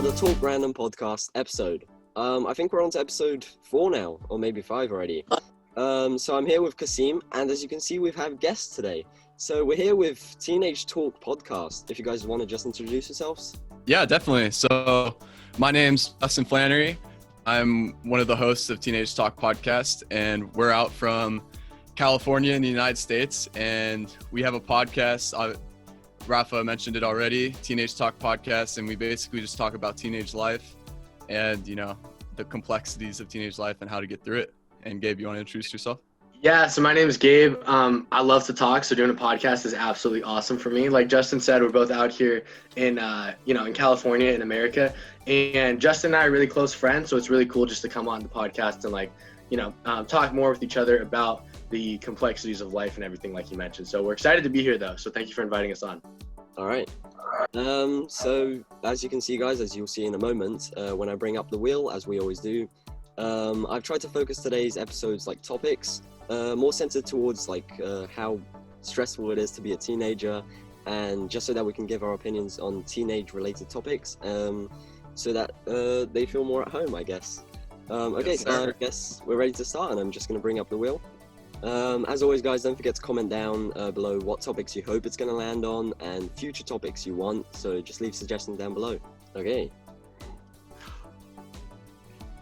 another TalkRandom Podcast episode. I think we're on to episode 4 now, or maybe 5 already. So I'm here with Kasim, and as you can see, we've had guests today. So we're here with Teenage Talk Podcast. If you guys want to just introduce yourselves. Yeah, definitely. So my name's Justin Flannery. I'm one of the hosts of Teenage Talk Podcast, and we're out from California in the United States, and we have a podcast. Rafa mentioned it already, Teenage Talk Podcast, and we basically just talk about teenage life and, you know, the complexities of teenage life and how to get through it. And Gabe, you want to introduce yourself? Yeah, so my name is Gabe. I love to talk, so doing a podcast is absolutely awesome for me. Like Justin said, we're both out here in California, in America, and Justin and I are really close friends, so it's really cool just to come on the podcast and talk more with each other about the complexities of life and everything like you mentioned. So we're excited to be here though, so thank you for inviting us on. All right. So as you can see, guys, as you'll see in a moment, when I bring up the wheel, as we always do, I've tried to focus today's episodes topics more centered towards how stressful it is to be a teenager, and just so that we can give our opinions on teenage related topics, so that they feel more at home, I guess. Okay, Yes, so I guess we're ready to start, and I'm just going to bring up the wheel. As always, guys, don't forget to comment down below what topics you hope it's going to land on and future topics you want, so just leave suggestions down below. Okay.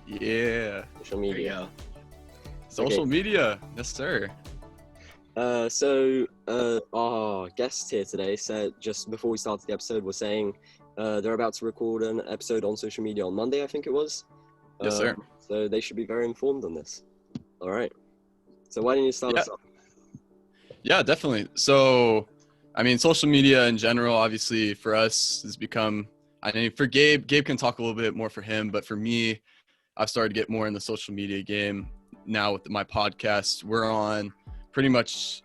Yeah. Social media. Social media. Yes, sir. Our guest here today said, just before we started the episode, was saying they're about to record an episode on social media on Monday, I think it was. Yes, sir. So they should be very informed on this. All right. So why don't you start us off? Yeah, definitely. So, I mean, social media in general, obviously for us has become, I mean, for Gabe can talk a little bit more for him, but for me, I've started to get more in the social media game now with my podcast. We're on pretty much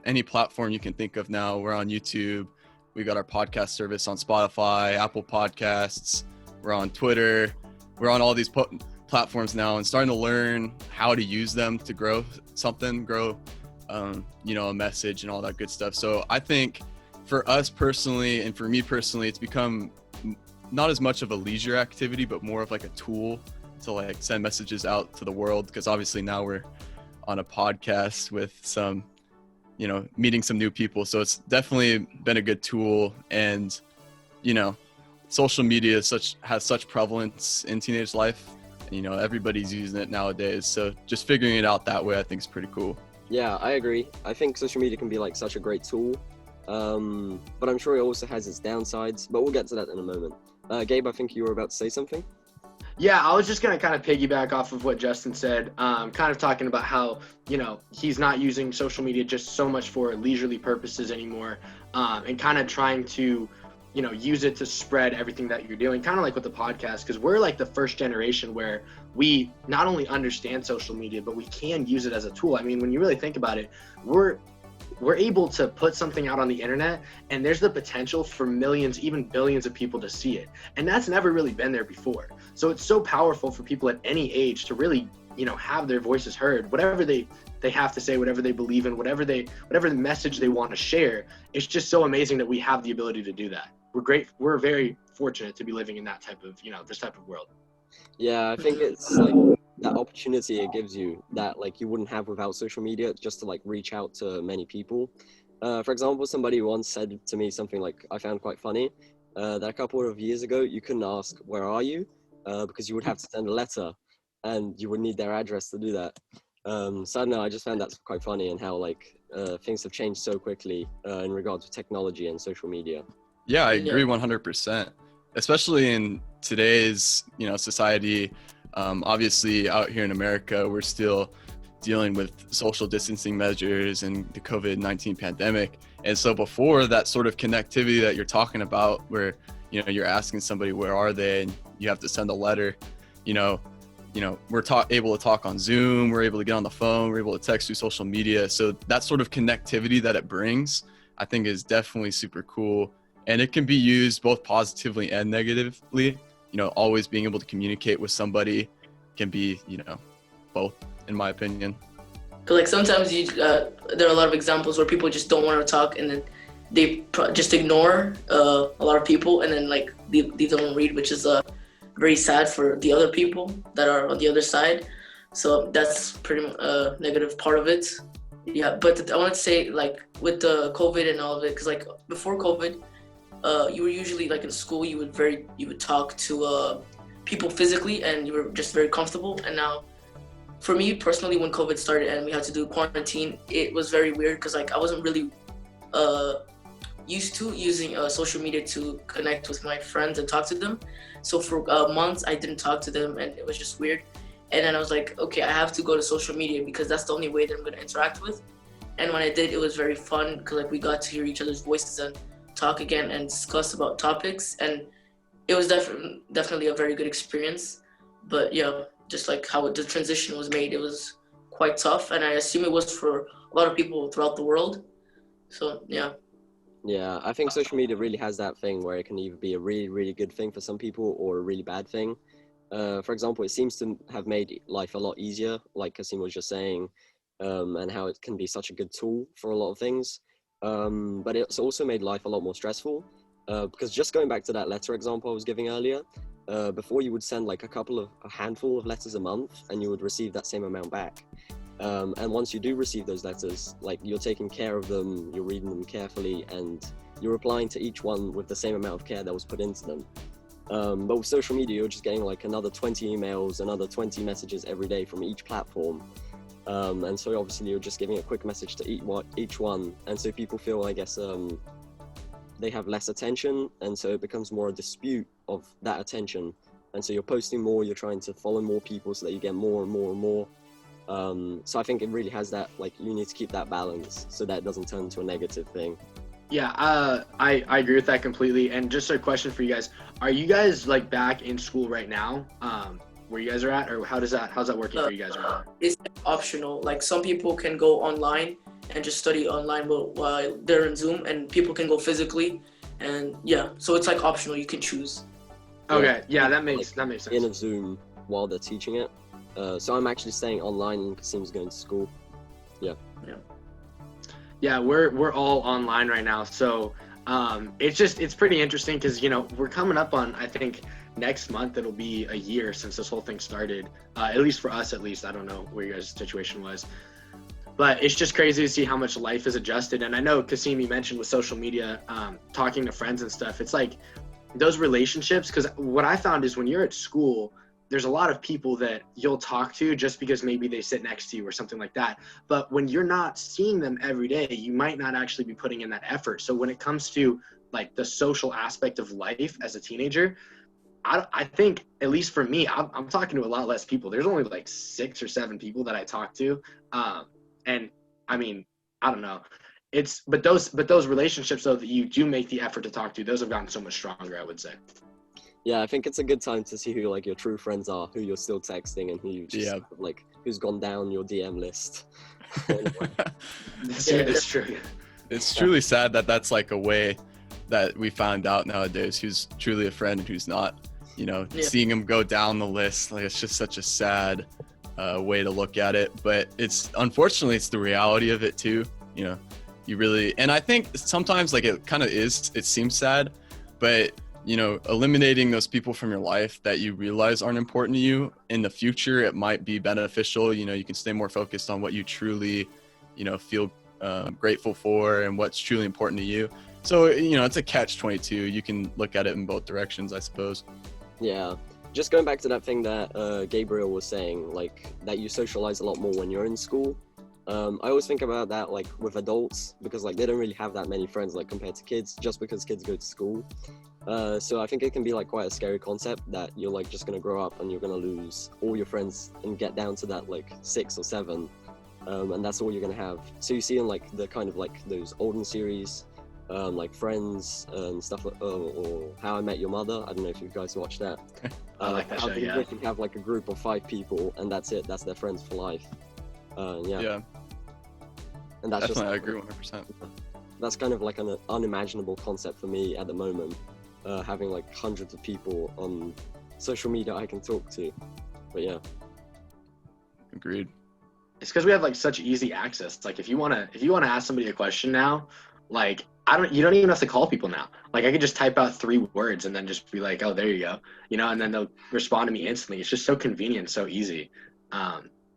any platform you can think of now. We're on YouTube. We got our podcast service on Spotify, Apple Podcasts. We're on Twitter. We're on all these platforms now and starting to learn how to use them to grow something, a message and all that good stuff. So I think for us personally and for me personally, it's become not as much of a leisure activity, but more of a tool to send messages out to the world. Because obviously now we're on a podcast with some, meeting some new people. So it's definitely been a good tool. And, social media has such prevalence in teenage life. Everybody's using it nowadays. So just figuring it out that way, I think is pretty cool. Yeah, I agree. I think social media can be such a great tool. But I'm sure it also has its downsides, but we'll get to that in a moment. Gabe, I think you were about to say something. Yeah, I was just going to kind of piggyback off of what Justin said, kind of talking about how, he's not using social media just so much for leisurely purposes anymore, and kind of trying to, use it to spread everything that you're doing, kind of like with the podcast, because we're the first generation where we not only understand social media, but we can use it as a tool. I mean, when you really think about it, we're able to put something out on the internet, and there's the potential for millions, even billions of people to see it. And that's never really been there before. So it's so powerful for people at any age to really, have their voices heard, whatever they have to say, whatever they believe in, whatever the message they want to share. It's just so amazing that we have the ability to do that. We're very fortunate to be living in that type of, this type of world. Yeah, I think it's that opportunity it gives you that you wouldn't have without social media, just to reach out to many people. For example, somebody once said to me something I found quite funny, that a couple of years ago you couldn't ask where are you, because you would have to send a letter and you would need their address to do that. So I don't know, I just found that quite funny, and how things have changed so quickly in regards to technology and social media. Yeah, I agree 100%, especially in today's, society. Obviously out here in America, we're still dealing with social distancing measures and the COVID-19 pandemic. And so before, that sort of connectivity that you're talking about, where, you're asking somebody, where are they? And you have to send a letter, we're able to talk on Zoom, we're able to get on the phone, we're able to text through social media. So that sort of connectivity that it brings, I think is definitely super cool. And it can be used both positively and negatively. Always being able to communicate with somebody can be, both, in my opinion. Because sometimes there are a lot of examples where people just don't want to talk, and then they just ignore a lot of people and then like leave them unread, which is very sad for the other people that are on the other side. So that's pretty much a negative part of it. Yeah, but I wanted to say, like, with the COVID and all of it, because like before COVID, you were usually like in school, you would talk to people physically, and you were just very comfortable. And now, for me personally, when COVID started and we had to do quarantine, it was very weird because like I wasn't really used to using social media to connect with my friends and talk to them. So for months, I didn't talk to them, and it was just weird. And then I was like, okay, I have to go to social media because that's the only way that I'm going to interact with. And when I did, it was very fun because like we got to hear each other's voices and talk again and discuss about topics. And it was definitely a very good experience. But yeah, just like how the transition was made, it was quite tough. And I assume it was for a lot of people throughout the world. So yeah. Yeah, I think social media really has that thing where it can either be a really, really good thing for some people or a really bad thing. For example, it seems to have made life a lot easier, like Kasim was just saying, and how it can be such a good tool for a lot of things. But it's also made life a lot more stressful, because just going back to that letter example I was giving earlier, before you would send like a handful of letters a month and you would receive that same amount back. And once you do receive those letters, like you're taking care of them, you're reading them carefully, and you're replying to each one with the same amount of care that was put into them. But with social media, you're just getting like another 20 emails, another 20 messages every day from each platform. And so obviously you're just giving a quick message to each one. And so people feel, I guess, they have less attention. And so it becomes more a dispute of that attention. And so you're posting more, you're trying to follow more people so that you get more and more and more. So I think it really has that, like, you need to keep that balance so that it doesn't turn into a negative thing. Yeah, I agree with that completely. And just a question for you guys: are you guys like back in school right now, where you guys are at, or how's that working for you guys right now? It's optional. Like some people can go online and just study online while they're in Zoom, and people can go physically. And yeah, so it's like optional. You can choose. Okay, yeah, that makes sense. In a Zoom while they're teaching it. So I'm actually staying online and Kasim's going to school. Yeah. Yeah, we're all online right now, so it's pretty interesting because we're coming up on, I think next month it'll be a year since this whole thing started. At least for us, at least. I don't know where your guys' situation was, but it's just crazy to see how much life is adjusted. And I know Kasim, you mentioned with social media, talking to friends and stuff. It's like those relationships, because what I found is when you're at school, there's a lot of people that you'll talk to just because maybe they sit next to you or something like that. But when you're not seeing them every day, you might not actually be putting in that effort. So when it comes to like the social aspect of life as a teenager, I think, at least for me, I'm talking to a lot less people. There's only like 6 or 7 people that I talk to. And I mean, I don't know. But those relationships though that you do make the effort to talk to, those have gotten so much stronger, I would say. Yeah, I think it's a good time to see who like your true friends are, who you're still texting, and who you just like who's gone down your DM list. It's true. It's truly sad that that's like a way that we found out nowadays who's truly a friend and who's not. Seeing them go down the list, like it's just such a sad way to look at it. But unfortunately it's the reality of it too. You really, and I think sometimes like it kind of is. It seems sad, but eliminating those people from your life that you realize aren't important to you in the future, it might be beneficial. You can stay more focused on what you truly, feel grateful for and what's truly important to you. So, it's a catch-22. You can look at it in both directions, I suppose. Yeah. Just going back to that thing that Gabriel was saying, like that you socialize a lot more when you're in school. I always think about that like with adults, because like they don't really have that many friends like compared to kids, just because kids go to school. So I think it can be like quite a scary concept that you're like just gonna grow up and you're gonna lose all your friends and get down to that like 6 or 7, and that's all you're gonna have. So you see in like the kind of like those olden series, like Friends and stuff, or How I Met Your Mother. I don't know if you guys watched that. I like that show. Yeah. They can have like a group of 5 people, and that's it. That's their friends for life. Yeah. And that's definitely, just, I agree 100%. That's kind of like an unimaginable concept for me at the moment. Having like hundreds of people on social media I can talk to. But yeah. Agreed. It's because we have like such easy access. It's like if you wanna ask somebody a question now, like you don't even have to call people now. Like I could just type out 3 words and then just be like, oh, there you go, and then they'll respond to me instantly. It's just so convenient, so easy.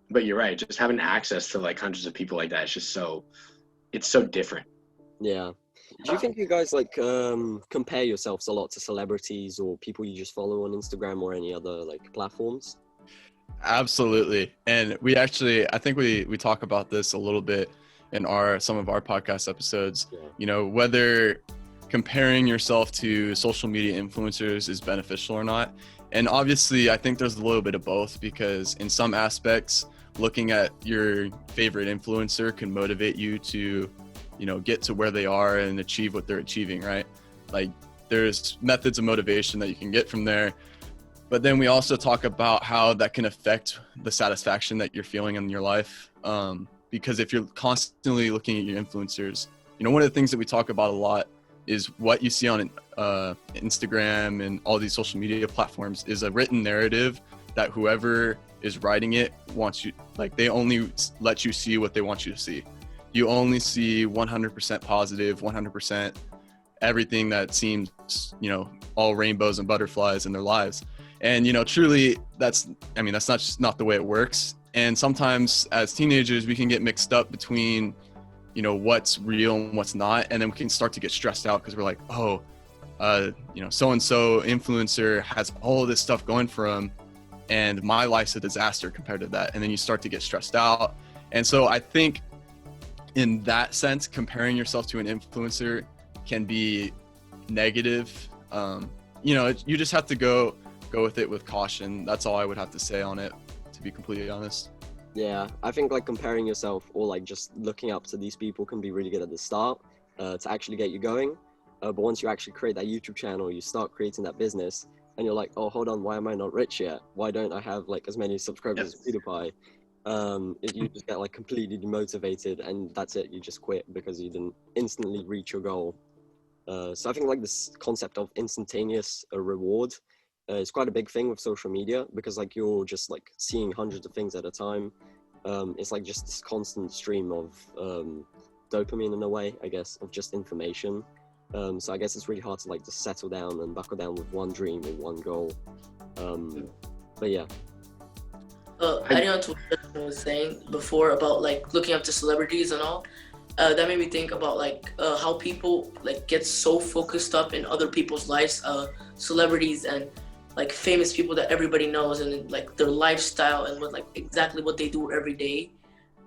But you're right, just having access to like hundreds of people like that, it's so different. Yeah. Do you think you guys like compare yourselves a lot to celebrities or people you just follow on Instagram or any other like platforms? Absolutely. And I think we talk about this a little bit in some of our podcast episodes. Yeah. Whether comparing yourself to social media influencers is beneficial or not. And obviously I think there's a little bit of both, because in some aspects, looking at your favorite influencer can motivate you to, get to where they are and achieve what they're achieving, right? Like there's methods of motivation that you can get from there. But then we also talk about how that can affect the satisfaction that you're feeling in your life. Because if you're constantly looking at your influencers, one of the things that we talk about a lot is what you see on Instagram and all these social media platforms is a written narrative that whoever is writing it wants you, like they only let you see what they want you to see. You only see 100% positive, 100% everything that seems, all rainbows and butterflies in their lives. And, truly that's not the way it works. And sometimes as teenagers, we can get mixed up between, what's real and what's not. And then we can start to get stressed out because we're like, oh, so-and-so influencer has all of this stuff going for him and my life's a disaster compared to that. And then you start to get stressed out. And so I think in that sense, comparing yourself to an influencer can be negative. You just have to go with it with caution. That's all I would have to say on it, to be completely honest. Yeah, I think like comparing yourself or like just looking up to these people can be really good at the start to actually get you going. But once you actually create that YouTube channel, you start creating that business and you're like, oh, hold on, why am I not rich yet? Why don't I have like as many subscribers as PewDiePie? You just get like completely demotivated and that's it. You just quit because you didn't instantly reach your goal. So I think like this concept of instantaneous reward is quite a big thing with social media, because like you're just like seeing hundreds of things at a time. It's like just this constant stream of dopamine in a way, I guess, of just information. So I guess it's really hard to like just settle down and buckle down with one dream or one goal. But yeah. Adding on to what Justin was saying before about like looking up to celebrities and all, that made me think about like how people like get so focused up in other people's lives, celebrities and like famous people that everybody knows, and like their lifestyle and exactly what they do every day.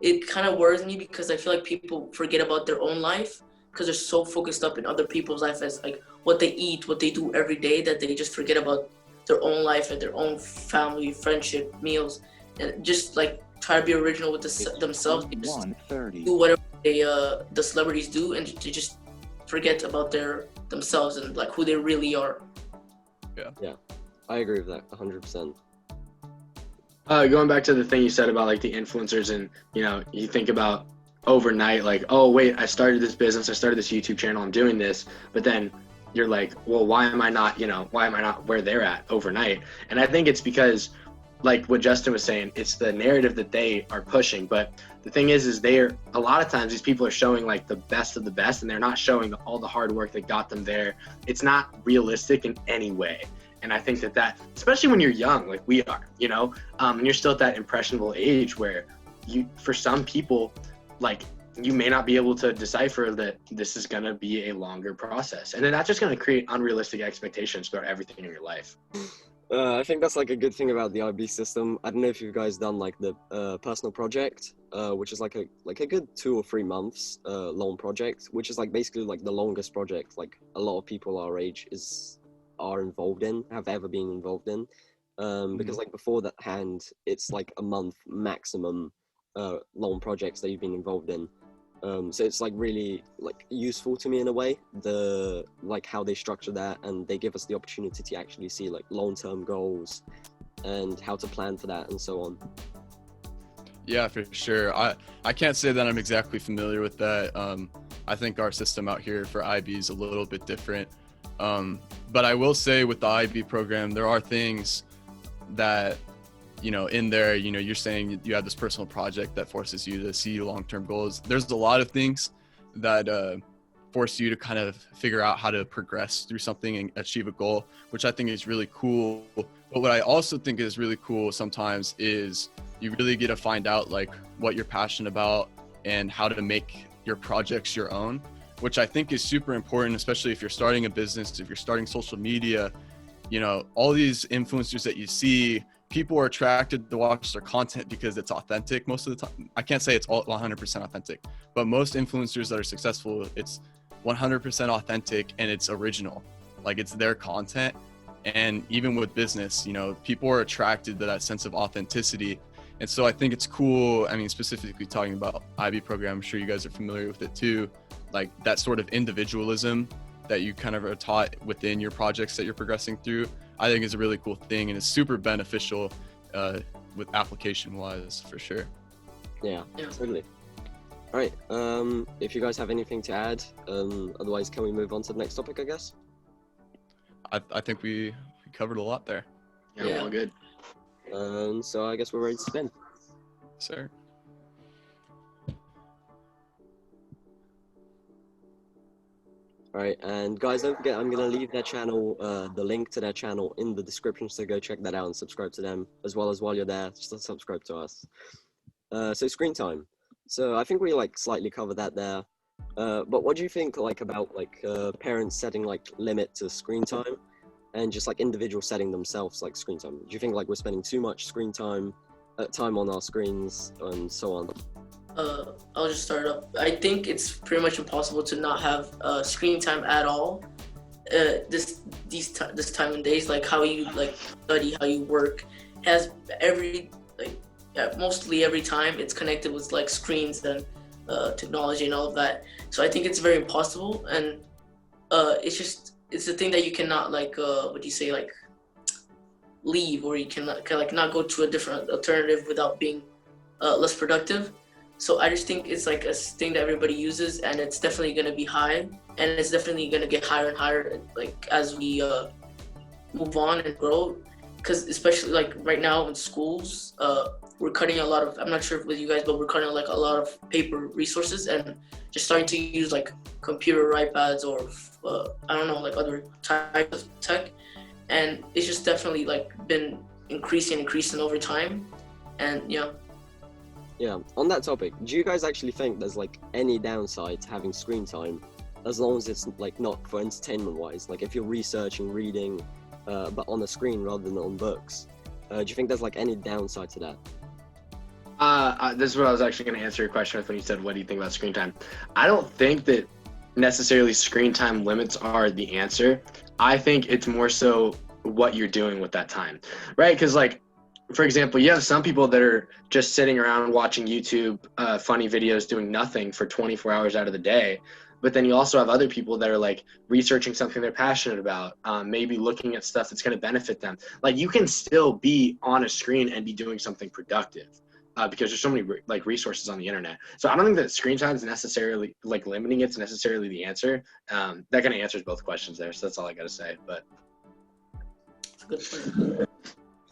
It kind of worries me because I feel like people forget about their own life because they're so focused up in other people's life as like what they eat, what they do every day, that they just forget about their own life and their own family, friendship, meals, and just like try to be original with themselves. They just do whatever the celebrities do, and to just forget about themselves and like who they really are. Yeah, I agree with that 100%. Going back to the thing you said about like the influencers, and you think about overnight, like, oh wait, I started this business, I started this YouTube channel, I'm doing this, but then you're like, well, why am I not where they're at overnight? And I think it's because, like what Justin was saying, it's the narrative that they are pushing. But the thing is a lot of times these people are showing like the best of the best, and they're not showing all the hard work that got them there. It's not realistic in any way. And I think that especially when you're young, like we are, and you're still at that impressionable age where for some people, like you may not be able to decipher that this is going to be a longer process. And then that's just going to create unrealistic expectations for everything in your life. I think that's like a good thing about the IB system. I don't know if you guys done like the personal project, which is like a good 2 or 3 months long project, which is like basically like the longest project like a lot of people our age have ever been involved in. Because like before that hand, it's like a month maximum long projects that you've been involved in. So it's like really like useful to me in a way, how they structure that, and they give us the opportunity to actually see like long-term goals and how to plan for that and so on. Yeah, for sure. I can't say that I'm exactly familiar with that. I think our system out here for IB is a little bit different. But I will say with the IB program, there are things that, in there, you're saying you have this personal project that forces you to see long-term goals. There's a lot of things that force you to kind of figure out how to progress through something and achieve a goal, which I think is really cool. But what I also think is really cool sometimes is you really get to find out like what you're passionate about and how to make your projects your own, which I think is super important, especially if you're starting a business, if you're starting social media. You know, all these influencers that you see, people are attracted to watch their content because it's authentic most of the time. I can't say it's all 100% authentic, but most influencers that are successful, it's 100% authentic and it's original. Like, it's their content. And even with business, you know, people are attracted to that sense of authenticity. And so I think it's cool. I mean, specifically talking about IB program, I'm sure you guys are familiar with it too. Like, that sort of individualism that you kind of are taught within your projects that you're progressing through, I think is a really cool thing, and it's super beneficial with application wise for sure. Yeah, totally. All right, if you guys have anything to add, otherwise can we move on to the next topic, I guess? I think we covered a lot there. Yeah, all good. So I guess we're ready to spin. Sir. All right, and guys, don't forget, I'm going to leave their channel, the link to their channel in the description, so go check that out and subscribe to them, as well as while you're there, just subscribe to us. So screen time. So I think we like slightly covered that there. But what do you think like about like parents setting like limit to screen time and just like individual setting themselves like screen time? Do you think like we're spending too much screen time on our screens and so on? I'll just start up. I think it's pretty much impossible to not have screen time at all. This time and days, like how you like study, how you work, has mostly every time it's connected with like screens and technology and all of that. So I think it's very impossible, and it's a thing that you cannot like leave, or you can not go to a different alternative without being less productive. So I just think it's like a thing that everybody uses, and it's definitely going to be high, and it's definitely going to get higher and higher like as we move on and grow. Because especially like right now in schools, we're cutting a lot of, I'm not sure with you guys, but we're cutting like a lot of paper resources and just starting to use like computer iPads or I don't know, like other types of tech. And it's just definitely like been increasing over time. And Yeah, on that topic, do you guys actually think there's like any downside to having screen time, as long as it's like not for entertainment wise? Like if you're researching, reading, but on the screen rather than on books, do you think there's like any downside to that? This is what I was actually going to answer your question with when you said, what do you think about screen time? I don't think that necessarily screen time limits are the answer. I think it's more so what you're doing with that time, right? Because like, for example, you have some people that are just sitting around watching YouTube funny videos doing nothing for 24 hours out of the day. But then you also have other people that are like researching something they're passionate about, maybe looking at stuff that's going to benefit them. Like you can still be on a screen and be doing something productive because there's so many like resources on the internet. So I don't think that screen time is necessarily like limiting it's necessarily the answer. That kind of answers both questions there. So that's all I got to say. But it's a good point.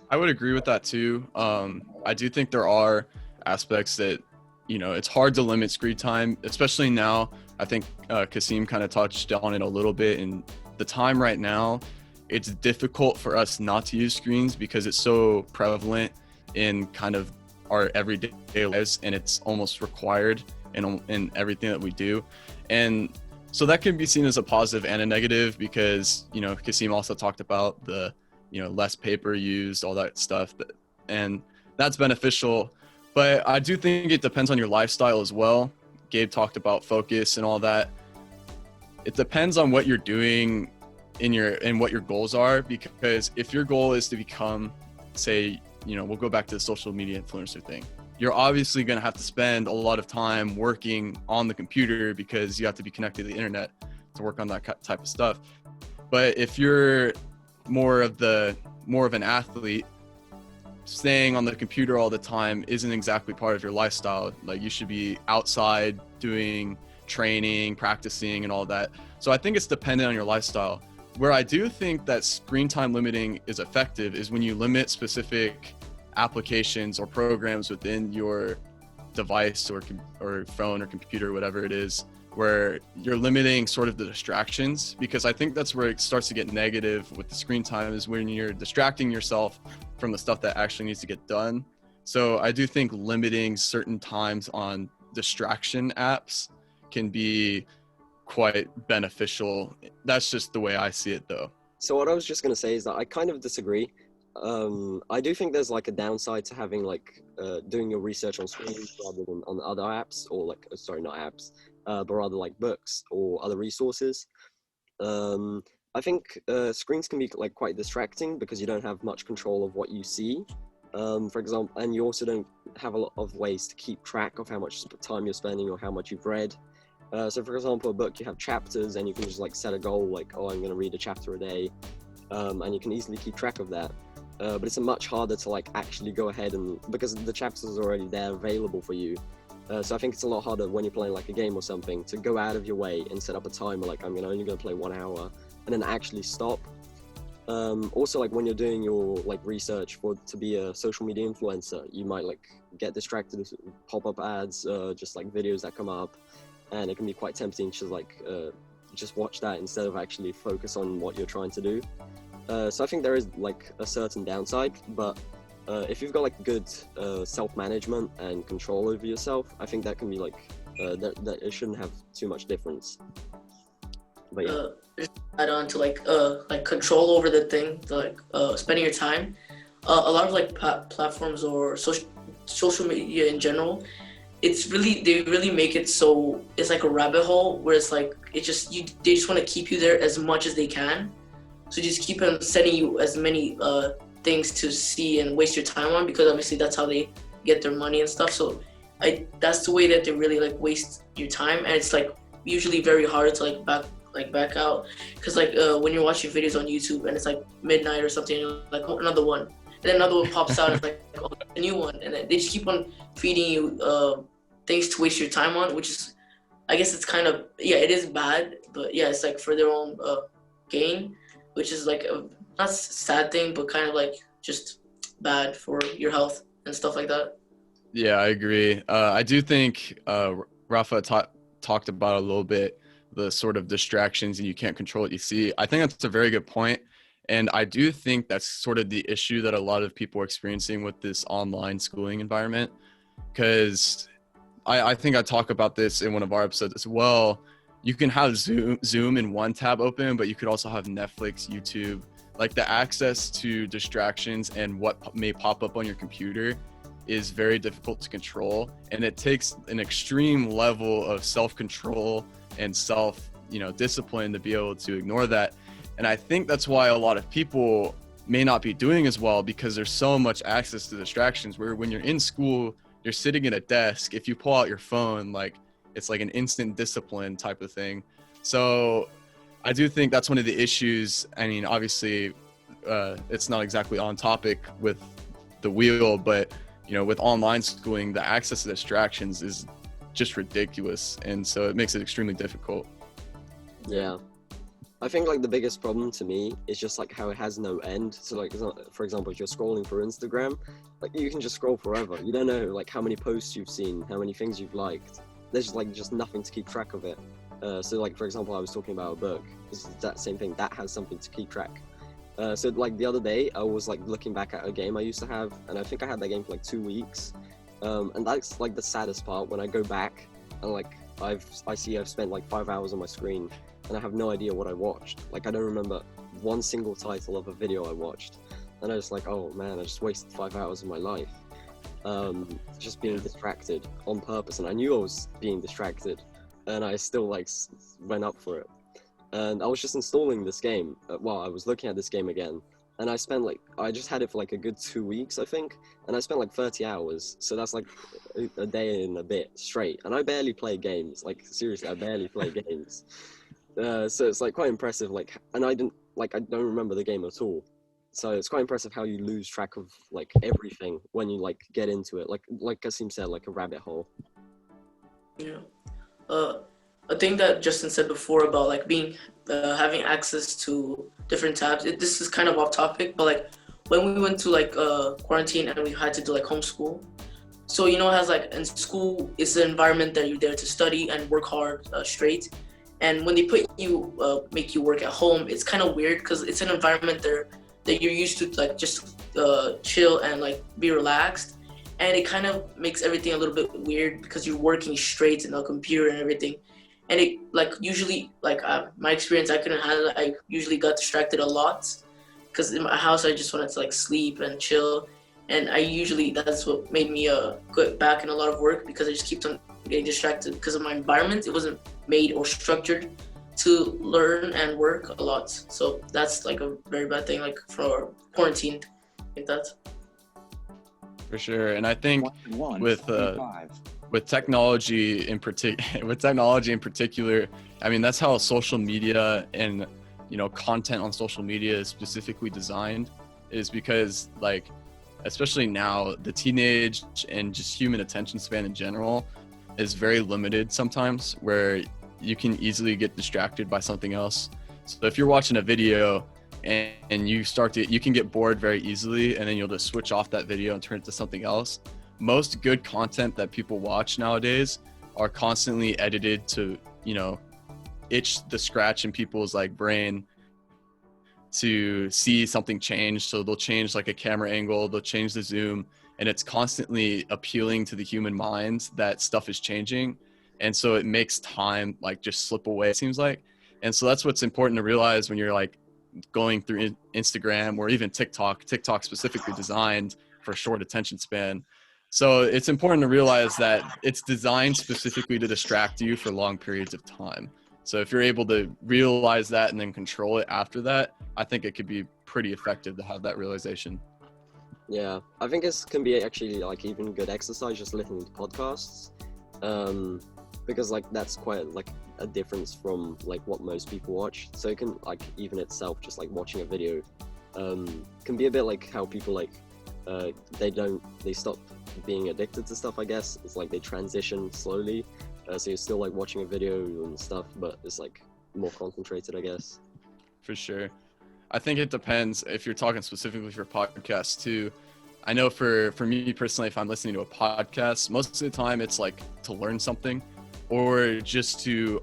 I would agree with that too. I do think there are aspects that, it's hard to limit screen time, especially now. I think Kasim kind of touched on it a little bit. In the time right now, it's difficult for us not to use screens because it's so prevalent in kind of our everyday lives, and it's almost required in everything that we do. And so that can be seen as a positive and a negative because, Kasim also talked about the less paper used, all that stuff, and that's beneficial. But I do think it depends on your lifestyle as well. Gabe talked about focus and all that. It depends on what you're doing and what your goals are, because if your goal is to become, say, we'll go back to the social media influencer thing. You're obviously going to have to spend a lot of time working on the computer because you have to be connected to the internet to work on that type of stuff. But if you're more of an athlete, staying on the computer all the time isn't exactly part of your lifestyle. Like you should be outside doing training, practicing and all that. So I think it's dependent on your lifestyle. Where I do think that screen time limiting is effective is when you limit specific applications or programs within your device or phone or computer, whatever it is, where you're limiting sort of the distractions, because I think that's where it starts to get negative with the screen time, is when you're distracting yourself from the stuff that actually needs to get done. So I do think limiting certain times on distraction apps can be quite beneficial. That's just the way I see it, though. So what I was just going to say is that I kind of disagree. I do think there's like a downside to having like doing your research on screens rather than on other apps, or like, sorry, not apps, but rather like books or other resources. I think screens can be like quite distracting because you don't have much control of what you see. For example, and you also don't have a lot of ways to keep track of how much time you're spending or how much you've read. So for example, a book, you have chapters and you can just like set a goal like, oh, I'm going to read a chapter a day. And you can easily keep track of that. But it's much harder to like actually go ahead and, because the chapters are already there available for you. So I think it's a lot harder when you're playing like a game or something to go out of your way and set up a timer like, I'm only going to play 1 hour, and then actually stop. Also, like when you're doing your like research to be a social media influencer, you might like get distracted with pop-up ads, just like videos that come up, and it can be quite tempting to like just watch that instead of actually focus on what you're trying to do. So I think there is like a certain downside, but if you've got like good self-management and control over yourself, I think that can be like that it shouldn't have too much difference. But yeah. Just add on to like control over the thing, like spending your time. A lot of like platforms or social media in general, they really make it so it's like a rabbit hole where it's like they just want to keep you there as much as they can. So just keep on sending you as many things to see and waste your time on, because obviously that's how they get their money and stuff. So that's the way that they really like waste your time, and it's like usually very hard to back out, because like when you're watching videos on YouTube and it's like midnight or something, and you're like, oh, another one, and then another one pops out and it's like, oh, a new one, and then they just keep on feeding you things to waste your time on, which is, I guess it's kind of, yeah, it is bad, but yeah, it's like for their own gain, which is like a not sad thing, but kind of like just bad for your health and stuff like that. Yeah, I agree. I do think Rafa talked about a little bit the sort of distractions and you can't control what you see. I think that's a very good point. And I do think that's sort of the issue that a lot of people are experiencing with this online schooling environment. Because I think I talk about this in one of our episodes as well. You can have Zoom in one tab open, but you could also have Netflix, YouTube. Like the access to distractions and what may pop up on your computer is very difficult to control. And it takes an extreme level of self-control and discipline to be able to ignore that. And I think that's why a lot of people may not be doing as well, because there's so much access to distractions, where when you're in school, you're sitting at a desk. If you pull out your phone, like it's like an instant discipline type of thing. So I do think that's one of the issues. I mean, obviously it's not exactly on topic with the wheel, but with online schooling, the access to distractions is just ridiculous, and so it makes it extremely difficult. Yeah, I think like the biggest problem to me is just like how it has no end. So like, for example, if you're scrolling through Instagram, like you can just scroll forever. You don't know like how many posts you've seen, how many things you've liked. There's just nothing to keep track of it. So like, for example, I was talking about a book. It's that same thing, that has something to keep track. So like the other day I was like looking back at a game I used to have, and I think I had that game for like 2 weeks. And that's like the saddest part, when I go back and like I see I've spent like 5 hours on my screen and I have no idea what I watched. Like I don't remember one single title of a video I watched, and I was like, oh man, I just wasted 5 hours of my life just being distracted on purpose. And I knew I was being distracted, and I still like went up for it. And I was just installing this game while I was looking at this game again. And I just had it for like a good 2 weeks, I think. And I spent like 30 hours. So that's like a day and a bit straight. And I barely play games. Like seriously, I barely play games. So it's like quite impressive. And I don't remember the game at all. So it's quite impressive how you lose track of like everything when you like get into it. Like Kasim said, like a rabbit hole. Yeah. A thing that Justin said before about like having access to different tabs. This is kind of off topic, but like when we went to like quarantine and we had to do like homeschool, So, it has like in school, it's an environment that you're there to study and work hard straight. And when they make you work at home, it's kind of weird because it's an environment there that you're used to, like just chill and like be relaxed. And it kind of makes everything a little bit weird because you're working straight in a computer and everything. And it like usually like my experience, I couldn't handle it. I usually got distracted a lot because in my house I just wanted to like sleep and chill. And that's what made me get back in a lot of work because I just kept on getting distracted because of my environment. It wasn't made or structured to learn and work a lot. So that's like a very bad thing, like for quarantine, like that. For sure. And I think with technology in particular, I mean, that's how social media and, content on social media is specifically designed, is because like, especially now, the teenage and just human attention span in general is very limited sometimes, where you can easily get distracted by something else. So if you're watching a video and you can get bored very easily, and then you'll just switch off that video and turn it to something else. Most good content that people watch nowadays are constantly edited to, itch the scratch in people's like brain to see something change. So they'll change like a camera angle, they'll change the zoom, and it's constantly appealing to the human mind that stuff is changing. And so it makes time like just slip away, it seems like. And so that's what's important to realize when you're like going through Instagram or even TikTok specifically designed for short attention span. So it's important to realize that it's designed specifically to distract you for long periods of time. So if you're able to realize that and then control it after that, I think it could be pretty effective to have that realization. Yeah, I think it can be actually like even good exercise just listening to podcasts, because like that's quite like a difference from like what most people watch. So it can like even itself just like watching a video can be a bit like how people like they stop being addicted to stuff, I guess. It's like they transition slowly, so you're still like watching a video and stuff, but it's like more concentrated, I guess. For sure. I think it depends if you're talking specifically for podcasts too. I know for me personally, if I'm listening to a podcast, most of the time it's like to learn something, or just to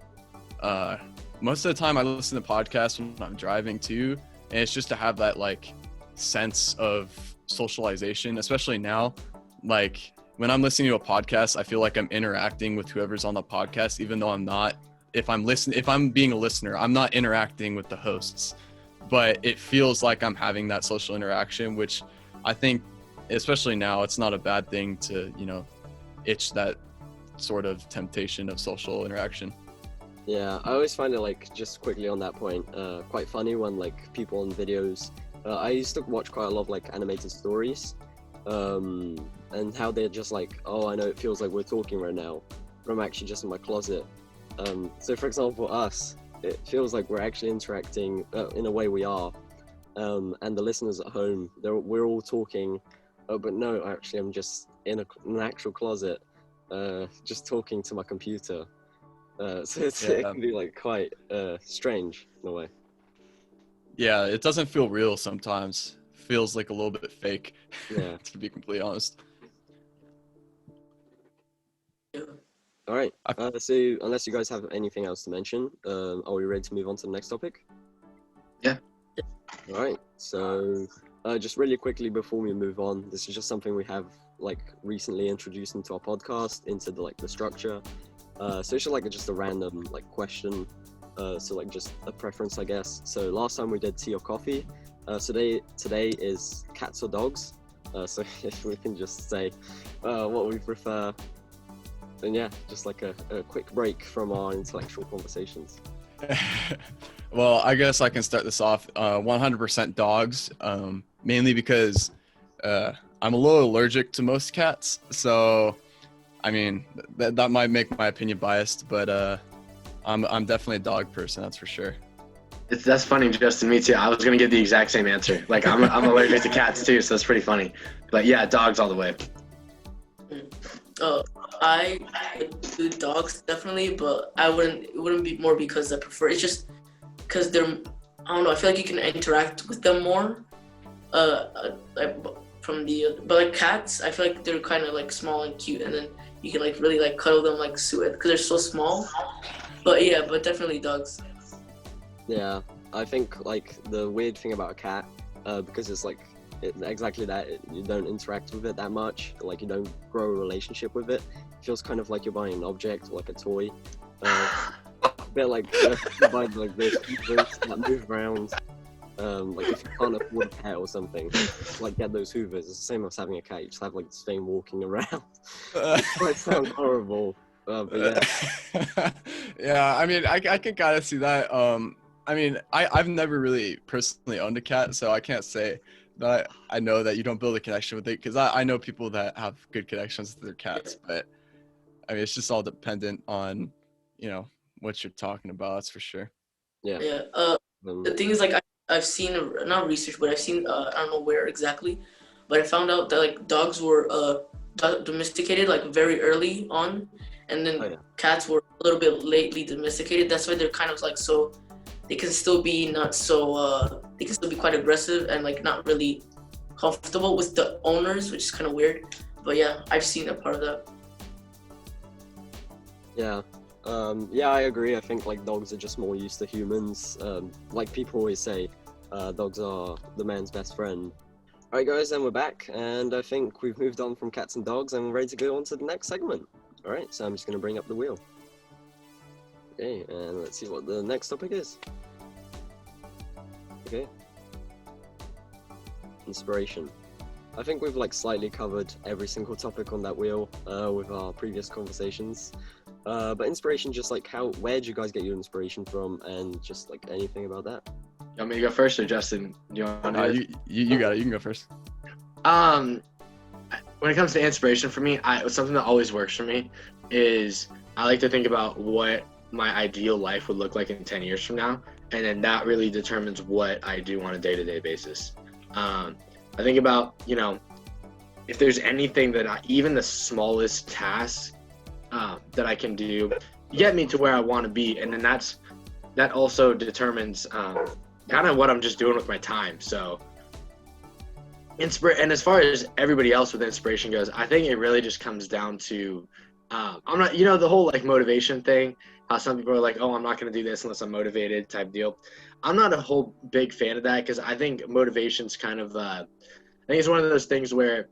most of the time I listen to podcasts when I'm driving too, and it's just to have that like sense of socialization, especially now. Like when I'm listening to a podcast, I feel like I'm interacting with whoever's on the podcast, even though I'm not. If I'm being a listener, I'm not interacting with the hosts, but it feels like I'm having that social interaction, which I think, especially now, it's not a bad thing to, itch that sort of temptation of social interaction. Yeah, I always find it like, just quickly on that point, quite funny when like people on videos, I used to watch quite a lot of like animated stories, and how they're just like, oh, I know it feels like we're talking right now, but I'm actually just in my closet. So for example, us, it feels like we're actually interacting in a way we are, and the listeners at home, we're all talking, but no, actually I'm just in an actual closet, just talking to my computer. So it can be like quite strange in a way. Yeah, it doesn't feel real sometimes. Feels like a little bit fake, yeah. To be completely honest. All right, so unless you guys have anything else to mention, are we ready to move on to the next topic? Yeah. All right, so just really quickly before we move on, this is just something we have like recently introduced into our podcast, into the structure. So it's just a random like question, so like just a preference, I guess. So last time we did tea or coffee. Today is cats or dogs. So if we can just say what we prefer. And yeah, just like a quick break from our intellectual conversations. Well, I guess I can start this off. 100% dogs, mainly because I'm a little allergic to most cats. So, I mean, that might make my opinion biased, but I'm definitely a dog person, that's for sure. That's funny, Justin. Me too. I was gonna give the exact same answer. Like I'm allergic to cats too, so that's pretty funny. But yeah, dogs all the way. I do dogs definitely, but it wouldn't be more because I prefer. It's just because I don't know. I feel like you can interact with them more. Like from the, but like cats, I feel like they're kind of like small and cute, and then you can like really like cuddle them like suet because they're so small. But yeah, but definitely dogs. Yeah, I think like the weird thing about a cat, because it's like exactly that, you don't interact with it that much, like you don't grow a relationship with it. It feels kind of like you're buying an object, like a toy. A bit like you buy like those hoovers that move around. Like if you can't afford a pet or something, like get those hoovers. It's the same as having a cat. You just have like this thing walking around. It might sound horrible, but yeah. Yeah, I mean, I can kind of see that. I mean, I've never really personally owned a cat, so I can't say that I know that you don't build a connection with it, because I know people that have good connections with their cats, but I mean, it's just all dependent on, you know, what you're talking about. That's for sure. Yeah. Yeah. The thing is, like, I've seen, not research, but I've seen, I don't know where exactly, but I found out that like dogs were domesticated like very early on, and then cats were a little bit lately domesticated. That's why they're kind of like, so they can still be not so they can still be quite aggressive and like not really comfortable with the owners, which is kind of weird. But yeah, I've seen a part of that. Yeah. Yeah, I agree. I think like dogs are just more used to humans. Like people always say, dogs are the man's best friend. All right, guys, and we're back, and I think we've moved on from cats and dogs, and we're ready to go on to the next segment. All right, so I'm just going to bring up the wheel. Okay, and let's see what the next topic is. Okay. Inspiration. I think we've like slightly covered every single topic on that wheel with our previous conversations. But inspiration, just like where do you guys get your inspiration from, and just like anything about that? You want me to go first, or Justin? Do you want to you got it. You can go first. When it comes to inspiration for me, something that always works for me is I like to think about what my ideal life would look like in 10 years from now, and then that really determines what I do on a day-to-day basis. I think about, you know, if there's anything that even the smallest task that I can do get me to where I want to be, and then that also determines kind of what I'm just doing with my time. So and as far as everybody else with inspiration goes, I think it really just comes down to I'm not, you know, the whole like motivation thing, how some people are like, oh, I'm not going to do this unless I'm motivated type deal. I'm not a whole big fan of that, because I think motivation's kind of I think it's one of those things where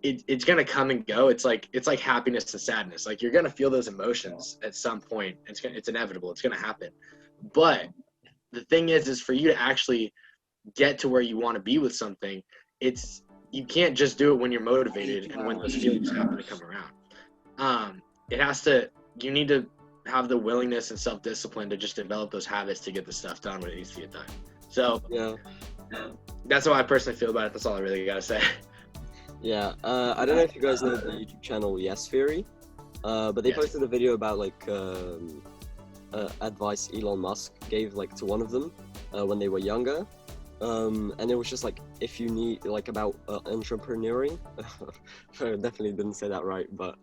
it's going to come and go. It's like happiness and sadness. Like you're going to feel those emotions at some point. It's inevitable. It's going to happen. But the thing is for you to actually get to where you want to be with something, you can't just do it when you're motivated and when those feelings happen to come around. You need to have the willingness and self-discipline to just develop those habits to get the stuff done when it needs to get done. So yeah, that's how I personally feel about it. That's all I really got to say. Yeah, I don't know if you guys know the YouTube channel Yes Theory, but they posted a video about like advice Elon Musk gave like to one of them when they were younger, and it was just like, if you need like about entrepreneuring, I definitely didn't say that right, but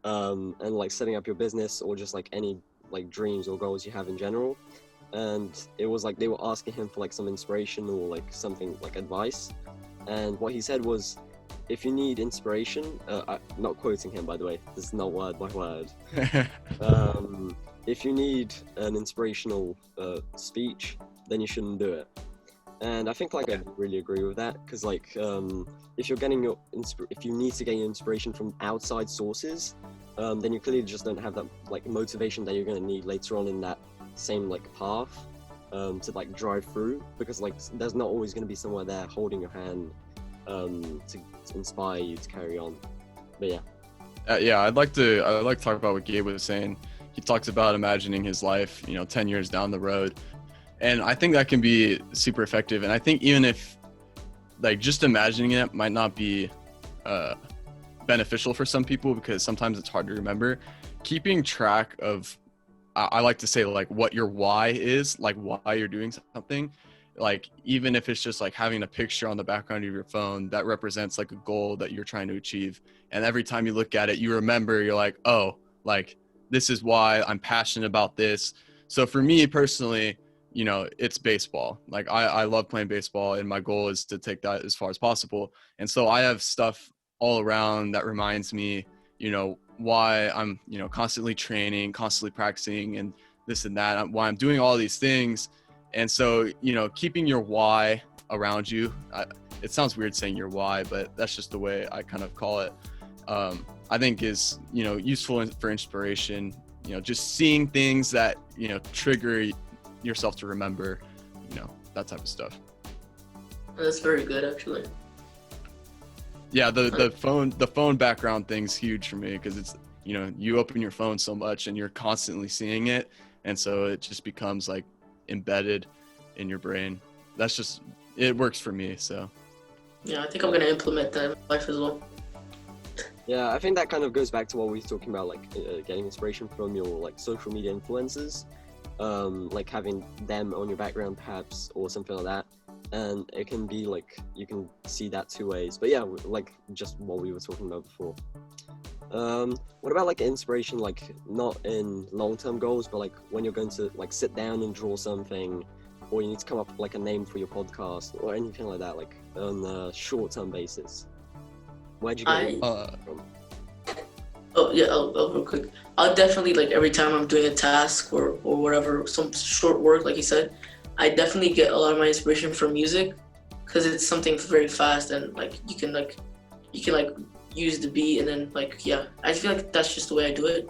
and like setting up your business, or just like any like dreams or goals you have in general. And it was like they were asking him for like some inspiration or like something like advice, and what he said was, if you need inspiration, I'm not quoting him, by the way, this is not word by word. If you need an inspirational speech, then you shouldn't do it. And I think like I really agree with that, because like if you're getting if you need to get your inspiration from outside sources, then you clearly just don't have that like motivation that you're going to need later on in that same like path to like drive through, because like there's not always going to be somewhere there holding your hand to inspire you to carry on. But yeah, I'd like to talk about what Gabe was saying. He talks about imagining his life, 10 years down the road, and I think that can be super effective. And I think even if like just imagining it might not be beneficial for some people, because sometimes it's hard to remember, keeping track of, I like to say like what your why is, like why you're doing something. Like even if it's just like having a picture on the background of your phone that represents like a goal that you're trying to achieve, and every time you look at it you remember, you're like, oh, like this is why I'm passionate about this. So for me personally, it's baseball. Like I love playing baseball, and my goal is to take that as far as possible. And so I have stuff all around that reminds me, why I'm, constantly training, constantly practicing, and this and that, why I'm doing all these things. And so, keeping your why around you, it sounds weird saying your why, but that's just the way I kind of call it. I think is, useful for inspiration, just seeing things that, trigger yourself to remember, that type of stuff. That's very good, actually. Yeah, the phone background thing's huge for me, because it's, you open your phone so much and you're constantly seeing it, and so it just becomes like embedded in your brain. It works for me. So yeah, I think I'm gonna implement that in my life as well. Yeah, I think that kind of goes back to what we were talking about, like getting inspiration from your like social media influencers, like having them on your background perhaps, or something like that. And it can be like, you can see that two ways. But yeah, like just what we were talking about before. What about like inspiration, like not in long-term goals, but like when you're going to like sit down and draw something, or you need to come up with like a name for your podcast or anything like that, like on a short-term basis? Where'd you get it from? Oh yeah, I'll real quick. I'll definitely, like, every time I'm doing a task or whatever, some short work, like you said, I definitely get a lot of my inspiration from music, because it's something very fast, and like you can use the beat, and then like, yeah, I feel like that's just the way I do it.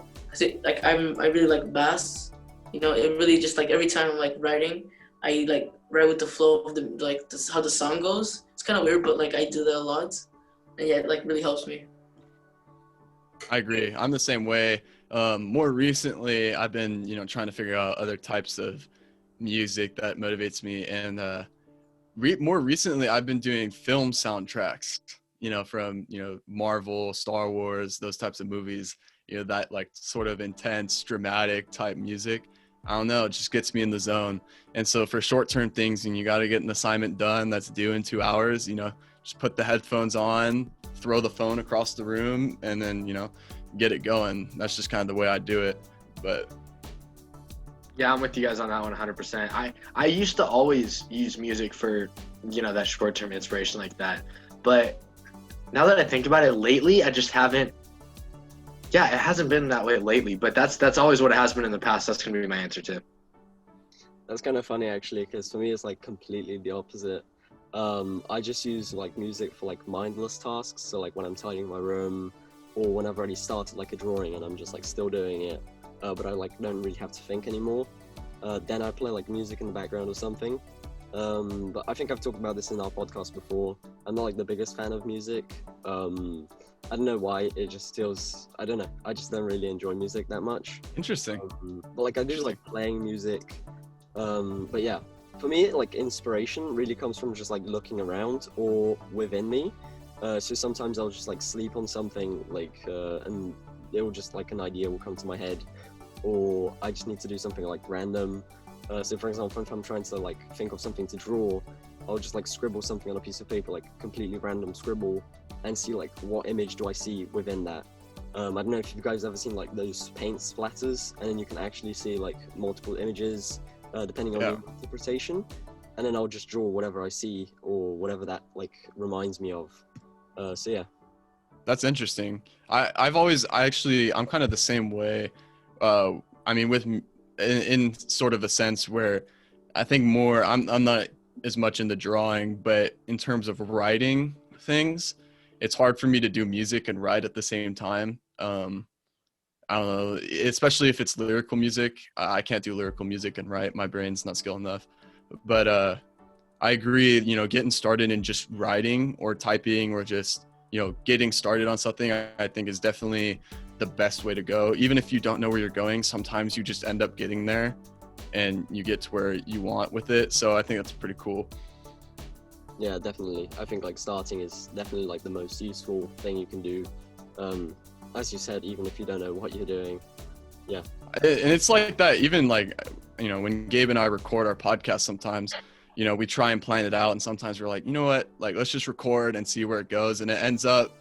I really like bass, it really just, like, every time I'm like writing, I like write with the flow of how the song goes. It's kind of weird, but like I do that a lot, and yeah, it like really helps me. I agree. I'm the same way. More recently, I've been, trying to figure out other types of music that motivates me. And more recently, I've been doing film soundtracks, from, Marvel, Star Wars, those types of movies, that like sort of intense, dramatic type music. I don't know, it just gets me in the zone. And so for short-term things, and you got to get an assignment done that's due in 2 hours, just put the headphones on, throw the phone across the room, and then, get it going. That's just kind of the way I do it. But yeah, I'm with you guys on that one 100%. I used to always use music for, that short-term inspiration like that. But now that I think about it, lately, I just haven't. Yeah, it hasn't been that way lately, but that's always what it has been in the past. That's going to be my answer too. That's kind of funny, actually, because for me, it's like completely the opposite. I just use like music for like mindless tasks. So like when I'm tidying my room, or when I've already started like a drawing and I'm just like still doing it, but I like don't really have to think anymore. Then I play like music in the background or something. But I think I've talked about this in our podcast before. I'm not like the biggest fan of music. I don't know why, it just feels, I don't know, I just don't really enjoy music that much. Interesting. But like I do like playing music. But yeah, for me, like inspiration really comes from just like looking around or within me. So sometimes I'll just like sleep on something, like and it will just like an idea will come to my head, or I just need to do something like random. So for example, if I'm trying to like think of something to draw, I'll just like scribble something on a piece of paper, like completely random scribble, and see like what image do I see within that. I don't know if you guys ever seen like those paint splatters, and then you can actually see like multiple images depending on your interpretation, and then I'll just draw whatever I see or whatever that like reminds me of. So yeah. That's interesting. I'm kind of the same way. I mean, in sort of a sense where I think more, I'm not as much into drawing, but in terms of writing things, it's hard for me to do music and write at the same time. I don't know, especially if it's lyrical music. I can't do lyrical music and write. My brain's not skilled enough. But I agree, getting started in just writing or typing or just, getting started on something, I think is definitely the best way to go. Even if you don't know where you're going, sometimes you just end up getting there and you get to where you want with it. So I think that's pretty cool. Yeah, definitely. I think like starting is definitely like the most useful thing you can do. As you said, even if you don't know what you're doing. Yeah. And it's like that, even like, when Gabe and I record our podcast sometimes, we try and plan it out, and sometimes we're like, you know what, like, let's just record and see where it goes. And it ends up,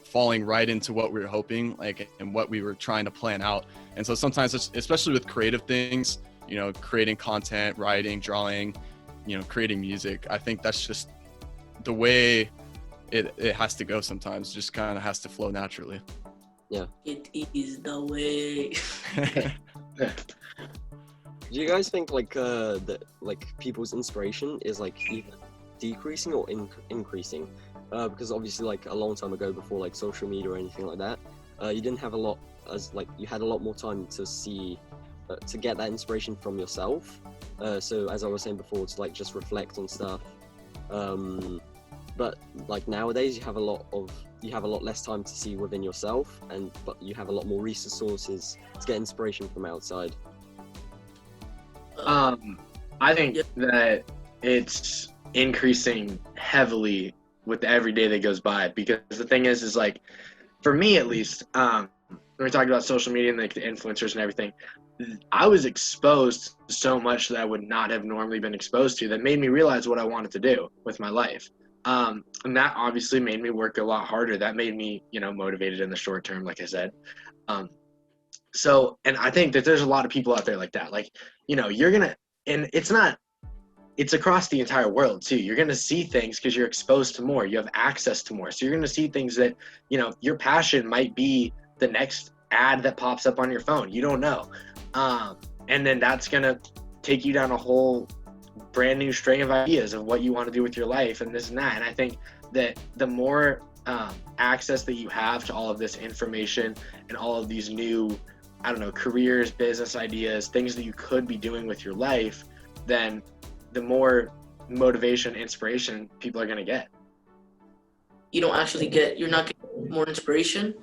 falling right into what we were hoping, like, and what we were trying to plan out. And so sometimes, especially with creative things, creating content, writing, drawing, creating music. I think that's just the way it has to go sometimes. Just kind of has to flow naturally. Yeah. It is the way. Do you guys think that people's inspiration is either decreasing or increasing? Because obviously a long time ago, before social media or anything like that, you didn't have you had a lot more time to see to get that inspiration from yourself. So as I was saying before, to just reflect on stuff. But nowadays you have a lot less time to see within yourself, but you have a lot more resources to get inspiration from outside. I think that it's increasing heavily with every day that goes by, because the thing is for me at least, when we talked about social media and the influencers and everything, I was exposed to so much that I would not have normally been exposed to, that made me realize what I wanted to do with my life. And that obviously made me work a lot harder. That made me, motivated in the short term, like I said. And I think that there's a lot of people out there like that. You're going to, and it's across the entire world too. You're going to see things because you're exposed to more. You have access to more. So you're going to see things that, your passion might be the next ad that pops up on your phone. You don't know. And then that's going to take you down a whole brand new string of ideas of what you want to do with your life and this and that. And I think that the more access that you have to all of this information and all of these new, careers, business ideas, things that you could be doing with your life, then the more motivation, inspiration people are going to get. You're not getting more inspiration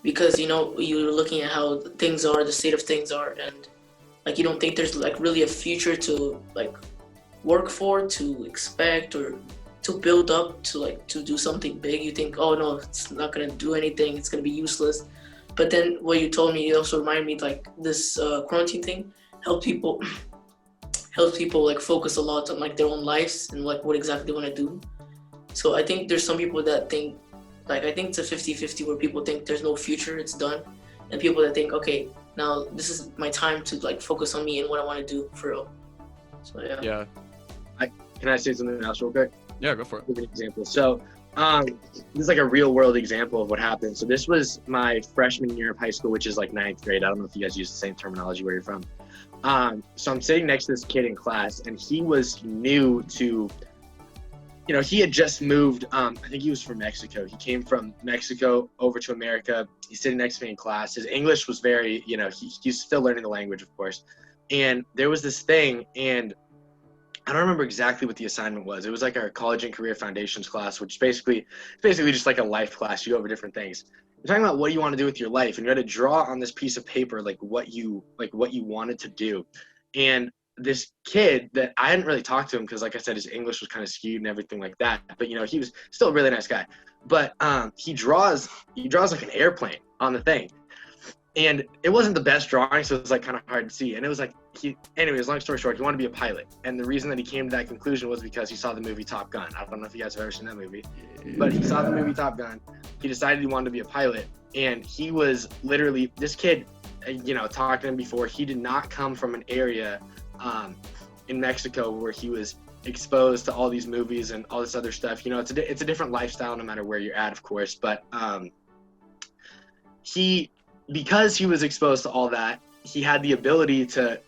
because, you're looking at how things are, the state of things are, and you don't think there's really a future to work for, to expect, or to build up to do something big. You think, oh no, it's not going to do anything, it's going to be useless. But then what you told me, it also reminded me this quarantine thing helps people focus a lot on their own lives and what exactly they want to do. So I think there's some people that think I think it's a 50-50 where people think there's no future, it's done, and people that think, okay, now this is my time to focus on me and what I want to do for real. So yeah. Can I say something else real quick? Yeah, go for it. Give an example. So this is a real world example of what happened. So this was my freshman year of high school, which is 9th grade. I don't know if you guys use the same terminology where you're from. So I'm sitting next to this kid in class, and he was new to, he had just moved. I think he was from Mexico. He came from Mexico over to America. He's sitting next to me in class. His English was very, he's still learning the language, of course. And there was this thing, and I don't remember exactly what the assignment was. It was our college and career foundations class, which is basically just a life class. You go over different things. You're talking about what you want to do with your life, and you had to draw on this piece of paper what you wanted to do. And this kid that I hadn't really talked to him because, like I said, his English was kind of skewed and everything like that. But he was still a really nice guy. But he draws like an airplane on the thing. And it wasn't the best drawing, so it was kind of hard to see. And it was anyways, long story short, he wanted to be a pilot. And the reason that he came to that conclusion was because he saw the movie Top Gun. I don't know if you guys have ever seen that movie, but he saw the movie Top Gun. He decided he wanted to be a pilot. And he was literally, this kid, talked to him before, he did not come from an area in Mexico where he was exposed to all these movies and all this other stuff. It's a different lifestyle no matter where you're at, of course. But because he was exposed to all that, he had the ability to,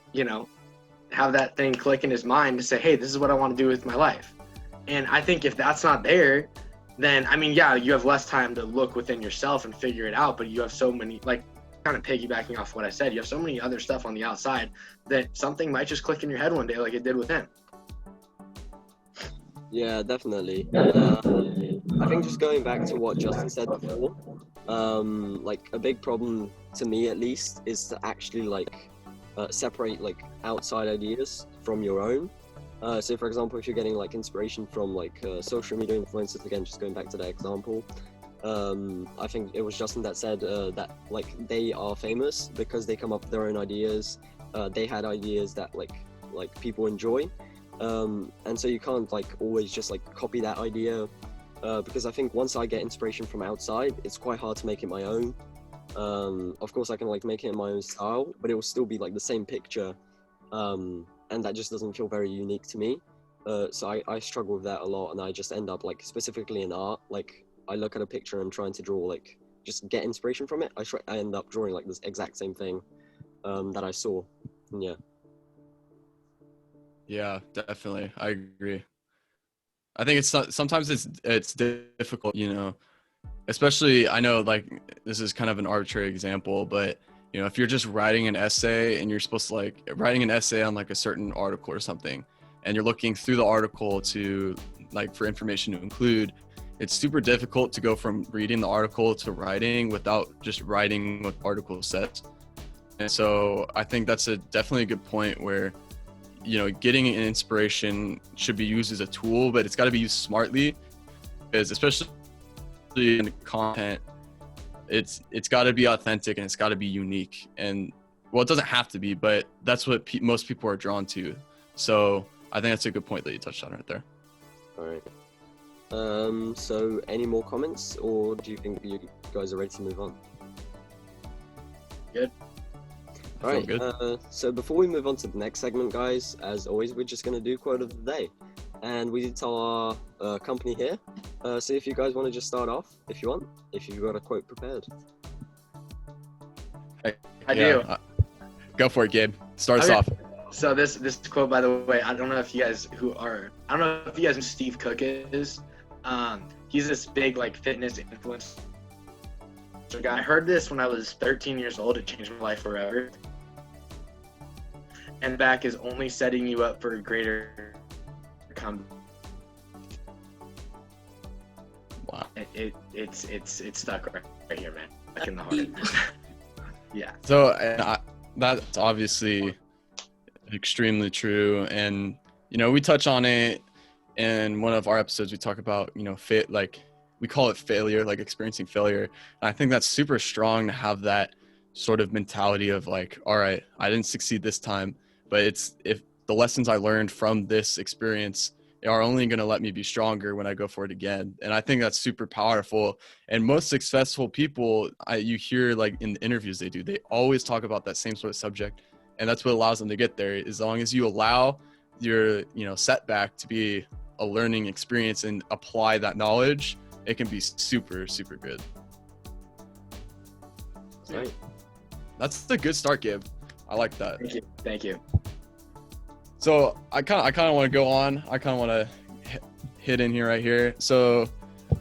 have that thing click in his mind to say, hey, this is what I want to do with my life. And I think if that's not there, then, you have less time to look within yourself and figure it out, but you have so many, kind of piggybacking off what I said, you have so many other stuff on the outside that something might just click in your head one day like it did with him. Yeah, definitely. I think just going back to what Justin said before, a big problem to me at least is to actually separate outside ideas from your own. So for example, if you're getting inspiration from social media influencers, again, just going back to that example, I think it was Justin that said that they are famous because they come up with their own ideas. They had ideas that people enjoy. And so you can't always just copy that idea, because I think once I get inspiration from outside, it's quite hard to make it my own. Of course I can make it in my own style, but it will still be the same picture and that just doesn't feel very unique to me. So I struggle with that a lot, and I just end up, like, specifically in art, like, I look at a picture and trying to draw, like, just get inspiration from it. I end up drawing, like, this exact same thing that I saw. And yeah. Yeah, definitely. I agree. I think sometimes it's difficult, you know, especially, I know, like, this is kind of an arbitrary example, but, you know, if you're just writing an essay and you're supposed to, like, writing an essay on, like, a certain article or something, and you're looking through the article to, like, for information to include, it's super difficult to go from reading the article to writing without just writing what the article says. And so I think that's definitely a good point where, you know, getting an inspiration should be used as a tool, but it's got to be used smartly, because especially in the content, it's got to be authentic and it's got to be unique. And, well, it doesn't have to be, but that's what most people are drawn to. So I think that's a good point that you touched on right there. All right. So any more comments, or do you think you guys are ready to move on? Good. All right. So before we move on to the next segment, guys, as always, we're just going to do quote of the day. And we did tell our company here. So if you guys want to just start off, if you want, if you've got a quote prepared. I do. Go for it, Gabe. Start us off. So this quote, by the way, I don't know if you guys know who Steve Cook is. He's this big, like, fitness influencer guy. I heard this when I was 13 years old. It changed my life forever. And back is only setting you up for a greater Wow. It's stuck right here, man. Back in the heart. Yeah. So that's obviously extremely true. And, you know, we touch on it in one of our episodes. We talk about, you know, we call it failure, like experiencing failure. And I think that's super strong to have that sort of mentality of, like, all right, I didn't succeed this time, but if the lessons I learned from this experience are only going to let me be stronger when I go for it again. And I think that's super powerful. And most successful people, you hear, like, in the interviews they do, they always talk about that same sort of subject. And that's what allows them to get there. As long as you allow your, you know, setback to be a learning experience and apply that knowledge, it can be super, super good. Right. That's a good start, Gabe. I like that. Thank you. So I kind of want to go on. I kind of want to hit in here right here. So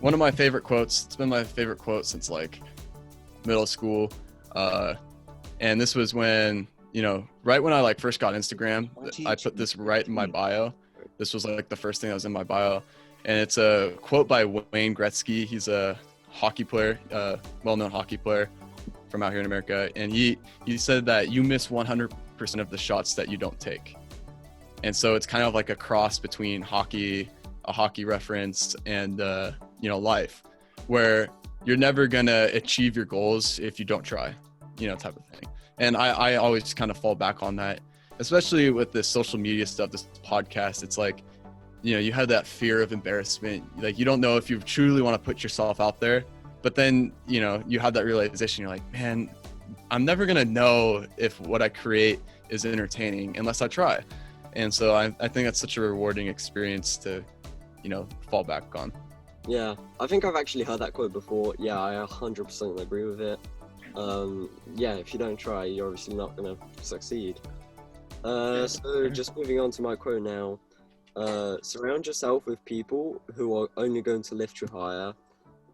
one of my favorite quotes, it's been my favorite quote since, like, middle school. And this was when, you know, right when I, like, first got Instagram, I put this right in my bio. This was, like, the first thing that was in my bio. And it's a quote by Wayne Gretzky. He's a hockey player, well-known hockey player from out here in America. And he said that you miss 100% of the shots that you don't take. And so it's kind of like a cross between a hockey reference, and, you know, life, where you're never going to achieve your goals if you don't try, you know, type of thing. And I always kind of fall back on that, especially with this social media stuff, this podcast. It's like, you know, you have that fear of embarrassment. Like, you don't know if you truly want to put yourself out there, but then, you know, you have that realization. You're like, man, I'm never going to know if what I create is entertaining unless I try. And so I think that's such a rewarding experience to, you know, fall back on. Yeah, I think I've actually heard that quote before. Yeah, I 100% agree with it. Yeah, if you don't try, you're obviously not going to succeed. So just moving on to my quote now. Surround yourself with people who are only going to lift you higher.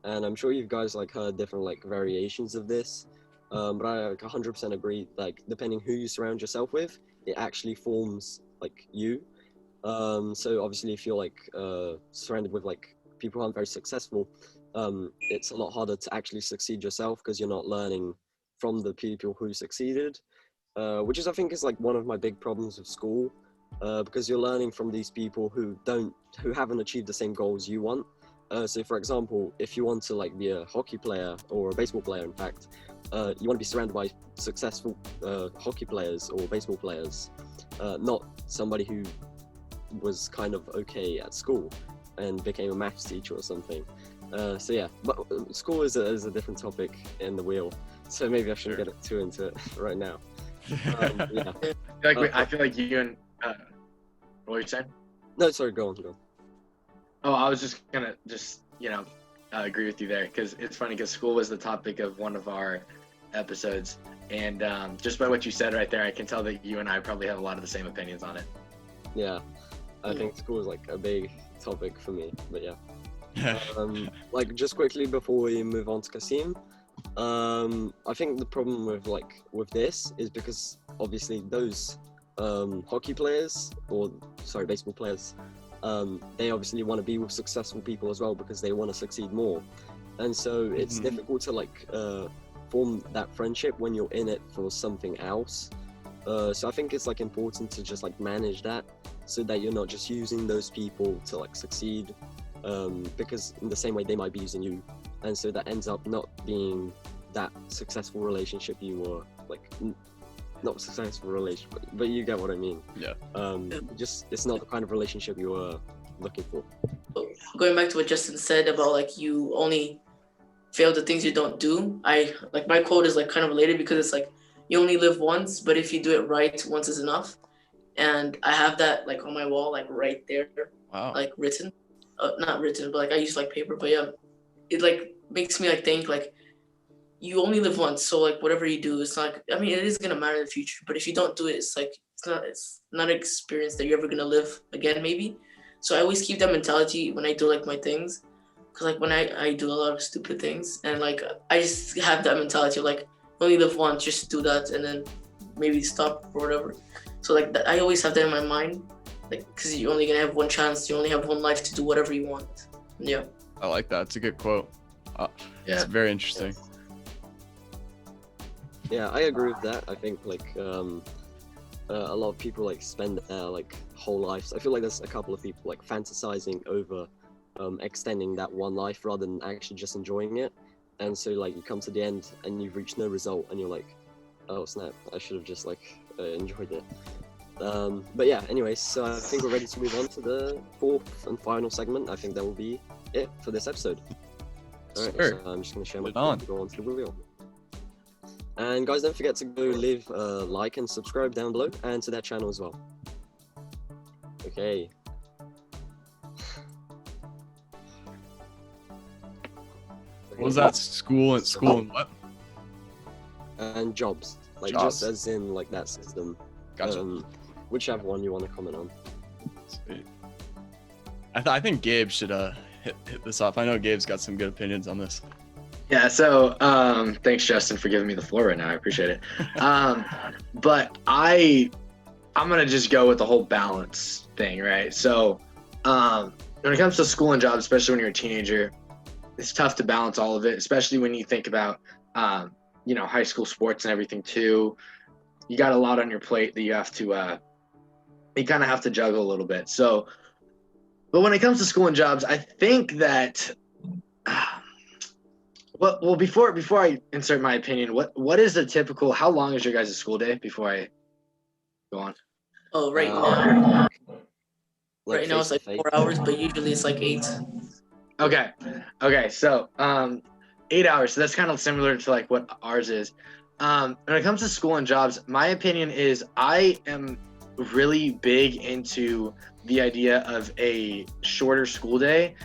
And I'm sure you guys, like, heard different, like, variations of this. But I, like, 100% agree, like, depending who you surround yourself with, it actually forms, like, you. So obviously if you're, like, surrounded with, like, people who aren't very successful, it's a lot harder to actually succeed yourself, because you're not learning from the people who succeeded, which is, I think, is, like, one of my big problems with school, because you're learning from these people who haven't achieved the same goals you want. So for example, if you want to, like, be a hockey player, or a baseball player, in fact, you want to be surrounded by successful hockey players or baseball players, not somebody who was kind of okay at school and became a maths teacher or something. So yeah, but school is a different topic in the wheel, so maybe I shouldn't get too into it right now. Yeah. I feel like you and what were you saying? No, sorry, go on. Oh, I was just gonna agree with you there, because it's funny because school was the topic of one of our episodes, and just by what you said right there, I can tell that you and I probably have a lot of the same opinions on it. Yeah, I think school is like a big topic for me, but yeah. Like just quickly before we move on to Kasim, I think the problem with this is because obviously those baseball players, they obviously want to be with successful people as well because they want to succeed more, and so it's difficult to form that friendship when you're in it for something else. So I think it's like important to just like manage that so that you're not just using those people to like succeed, because in the same way they might be using you, and so that ends up not being that successful relationship you were like. Not successful relationship, but you get what I mean. Yeah. Just it's not the kind of relationship you were looking for. Going back to what Justin said about like you only fail the things you don't do, I like my quote is like kind of related because it's like you only live once, but if you do it right, once is enough. And I have that like on my wall, like right there, like written, not written, but like I use like paper. But yeah, it like makes me like think like. You only live once, so like whatever you do, it's not. I mean, it is gonna matter in the future, but if you don't do it, it's like it's not an experience that you're ever gonna live again, maybe. So I always keep that mentality when I do like my things, because like when I do a lot of stupid things, and like I just have that mentality of like only live once, just do that, and then maybe stop or whatever. So like that, I always have that in my mind, like because you're only gonna have one chance, you only have one life to do whatever you want. Yeah. I like that. It's a good quote. It's very interesting. Yeah, I agree with that. I think like a lot of people like spend their like whole lives. I feel like there's a couple of people like fantasizing over extending that one life rather than actually just enjoying it. And so like you come to the end and you've reached no result, and you're like, oh snap, I should have just like enjoyed it. But yeah, anyways, so I think we're ready to move on to the fourth and final segment. I think that will be it for this episode. All right, Sure. so I'm just gonna share my phone to go on to the wheel. And guys, don't forget to go leave a like and subscribe down below, and to that channel as well. Okay. What was that? School and what? And jobs, like Jobs. just as in like that system. Gotcha. Whichever one you want to comment on. Sweet. I think Gabe should hit this off. I know Gabe's got some good opinions on this. Yeah, so thanks Justin for giving me the floor right now. I appreciate it. But I'm gonna just go with the whole balance thing, right? So when it comes to school and jobs, especially when you're a teenager, it's tough to balance all of it, especially when you think about high school sports and everything too. You got a lot on your plate that you have to you kind of have to juggle a little bit. So, but when it comes to school and jobs, I think that well, before I insert my opinion, what is the typical? How long is your guys' school day? Before I go on. Oh, right now. Like Right now it's like 4 hours, but usually it's like 8. Okay. So 8 hours. So that's kind of similar to like what ours is. When it comes to school and jobs, my opinion is I am really big into the idea of a shorter school day.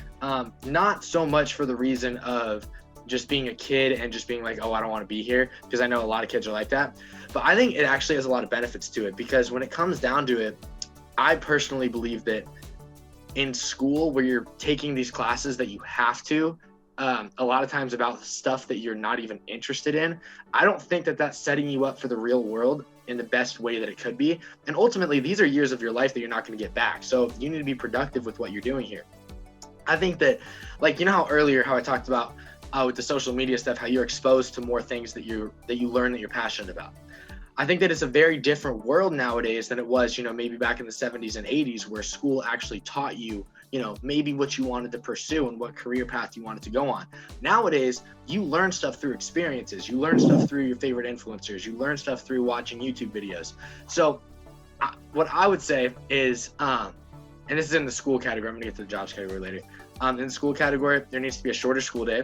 Not so much for the reason of just being a kid and just being like, oh, I don't want to be here, because I know a lot of kids are like that. But I think it actually has a lot of benefits to it, because when it comes down to it, I personally believe that in school, where you're taking these classes that you have to, a lot of times about stuff that you're not even interested in, I don't think that that's setting you up for the real world in the best way that it could be. And ultimately, these are years of your life that you're not going to get back. So you need to be productive with what you're doing here. I think that, like, you know how earlier how I talked about with the social media stuff, how you're exposed to more things that you learn that you're passionate about. I think that it's a very different world nowadays than it was, maybe back in the 70s and 80s, where school actually taught you, maybe what you wanted to pursue and what career path you wanted to go on. Nowadays, you learn stuff through experiences. You learn stuff through your favorite influencers. You learn stuff through watching YouTube videos. So what I would say is, and this is in the school category, I'm gonna get to the jobs category later. In the school category, there needs to be a shorter school day.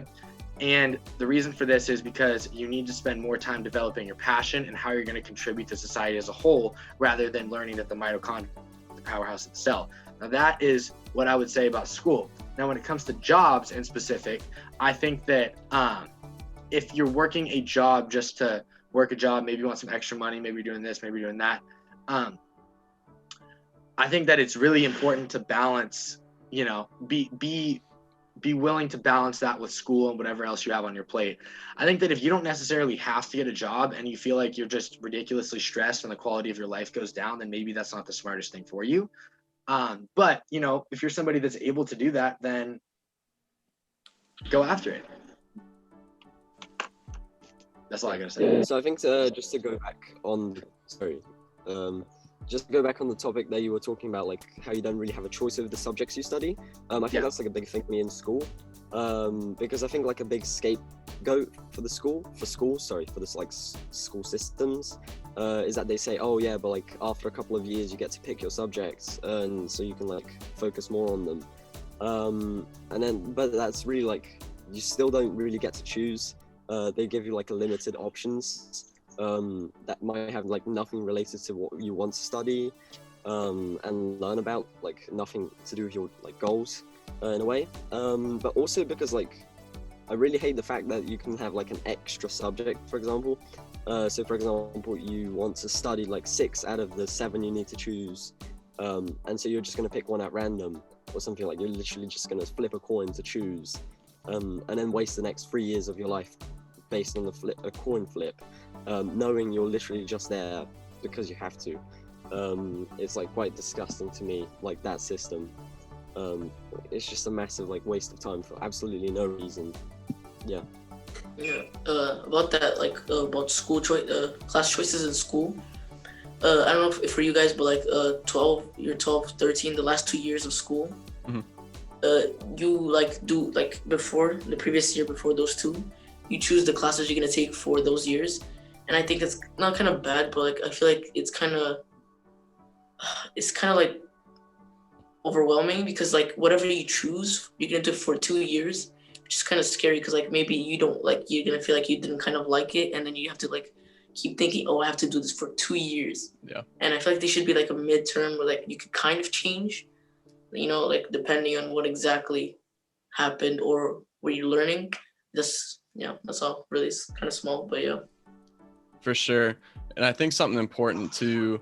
And the reason for this is because you need to spend more time developing your passion and how you're going to contribute to society as a whole, rather than learning that the mitochondria is the powerhouse of the cell. Now, that is what I would say about school. Now, when it comes to jobs in specific, I think that if you're working a job just to work a job, maybe you want some extra money, maybe you're doing this, maybe you're doing that. I think that it's really important to balance, be willing to balance that with school and whatever else you have on your plate. I think that if you don't necessarily have to get a job and you feel like you're just ridiculously stressed and the quality of your life goes down, then maybe that's not the smartest thing for you. But, if you're somebody that's able to do that, then go after it. That's all I gotta say. Yeah, so I think just to go back on, just to go back on the topic that you were talking about, like how you don't really have a choice over the subjects you study. I think that's like a big thing for me in school, because I think like a big scapegoat for this like school systems, is that they say, oh yeah, but like after a couple of years you get to pick your subjects, and so you can like focus more on them. But that's really like, you still don't really get to choose. They give you like a limited options that might have like nothing related to what you want to study and learn about, like nothing to do with your like goals in a way. But also because like I really hate the fact that you can have like an extra subject, for example. So for example, you want to study like 6 out of the 7 you need to choose, and so you're just going to pick one at random or something. Like you're literally just going to flip a coin to choose, and then waste the next 3 years of your life based on a coin flip, knowing you're literally just there because you have to. It's like quite disgusting to me, like that system. It's just a massive like waste of time for absolutely no reason. Yeah. About that, like about school choice, class choices in school. I don't know if for you guys, but like 12, 13, the last 2 years of school, you like do like before the previous year, before those 2, you choose the classes you're gonna take for those years. And I think it's not kind of bad, but like I feel like it's kind of like overwhelming, because like whatever you choose, you're gonna do it for 2 years, which is kind of scary, because like maybe you don't like, you're gonna feel like you didn't kind of like it, and then you have to like keep thinking, oh, I have to do this for 2 years. Yeah. And I feel like they should be like a midterm where like you could kind of change, like depending on what exactly happened or what you're learning. That's all. Really, it's kind of small, but yeah. For sure. And I think something important too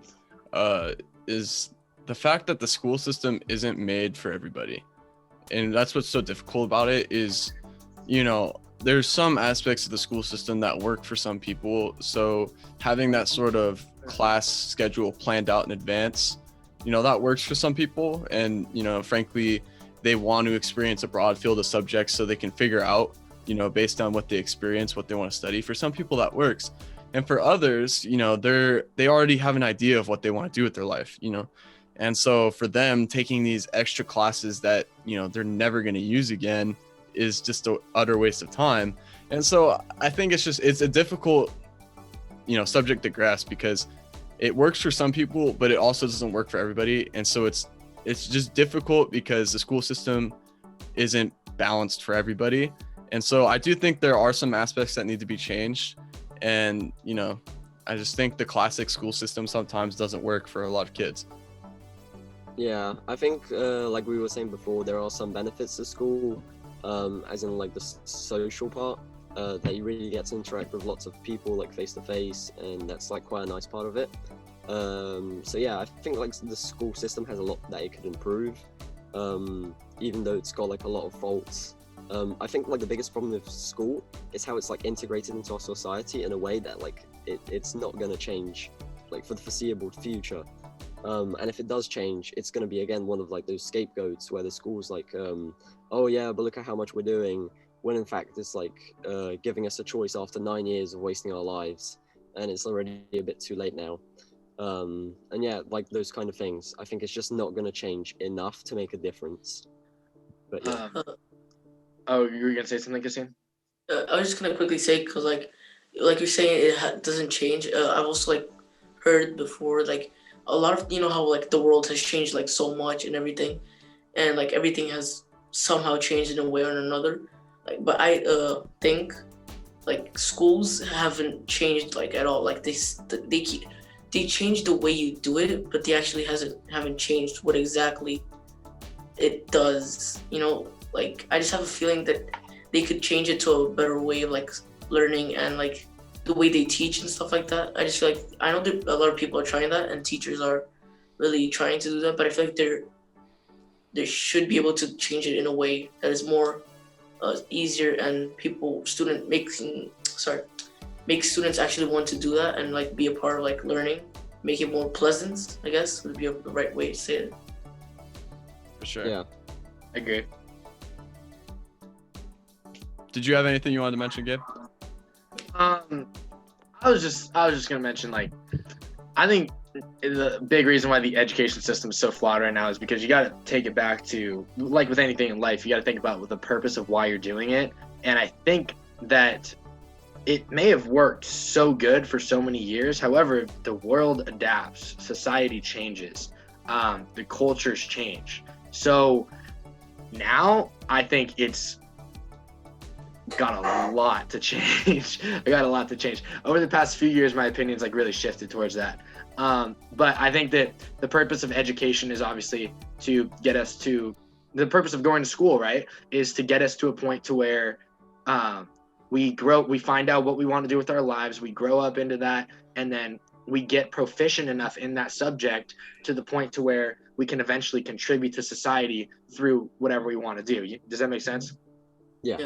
is the fact that the school system isn't made for everybody. And that's what's so difficult about it is, there's some aspects of the school system that work for some people. So having that sort of class schedule planned out in advance, that works for some people. And, frankly, they want to experience a broad field of subjects so they can figure out, based on what they experience, what they want to study. For some people that works. And for others, they already have an idea of what they want to do with their life, And so for them, taking these extra classes that, they're never going to use again is just an utter waste of time. And so I think it's a difficult, subject to grasp, because it works for some people, but it also doesn't work for everybody. And so it's just difficult because the school system isn't balanced for everybody. And so I do think there are some aspects that need to be changed. And, I just think the classic school system sometimes doesn't work for a lot of kids. Yeah, I think like we were saying before, there are some benefits to school, as in like the social part, that you really get to interact with lots of people like face to face, and that's like quite a nice part of it. So yeah, I think like the school system has a lot that it could improve, even though it's got like a lot of faults. I think like the biggest problem with school is how it's like integrated into our society in a way that like it's not going to change like for the foreseeable future. And if it does change, it's going to be again one of like those scapegoats where the school's like, oh yeah, but look at how much we're doing, when in fact it's like giving us a choice after 9 years of wasting our lives, and it's already a bit too late now. And yeah, like those kind of things, I think it's just not going to change enough to make a difference. But yeah. Oh, you were gonna say something, Kasim? I was just gonna quickly say, because like you're saying, it doesn't change. I've also like heard before, like a lot of, how like the world has changed like so much and everything, and like everything has somehow changed in a way or another. Like, but I think like schools haven't changed like at all. Like they changed the way you do it, but they actually haven't changed what exactly it does. You know, like I just have a feeling that they could change it to a better way of like learning and like the way they teach and stuff like that. I just feel like I know that a lot of people are trying that and teachers are really trying to do that, but I feel like they should be able to change it in a way that is more easier and make students actually want to do that and like be a part of like learning, make it more pleasant, I guess would be the right way to say it. For sure. Yeah. I agree. Did you have anything you wanted to mention, Gabe? I was just gonna mention, like, I think the big reason why the education system is so flawed right now is because you got to take it back to, like with anything in life, you got to think about the purpose of why you're doing it. And I think that it may have worked so good for so many years. However, the world adapts, society changes, the cultures change. So now I think it's got a lot to change. Over the past few years, my opinion's like really shifted towards that. But I think that the purpose of education is obviously to get us to the purpose of going to school, right? Is to get us to a point to where we find out what we want to do with our lives, we grow up into that, and then we get proficient enough in that subject to the point to where we can eventually contribute to society through whatever we want to do. Does that make sense? Yeah.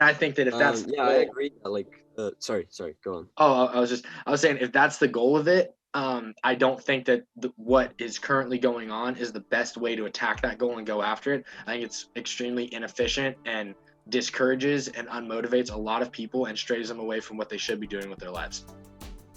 I think that if that's I agree. Like, sorry, go on. Oh, I was saying if that's the goal of it, I don't think that what is currently going on is the best way to attack that goal and go after it. I think it's extremely inefficient and discourages and unmotivates a lot of people and strays them away from what they should be doing with their lives.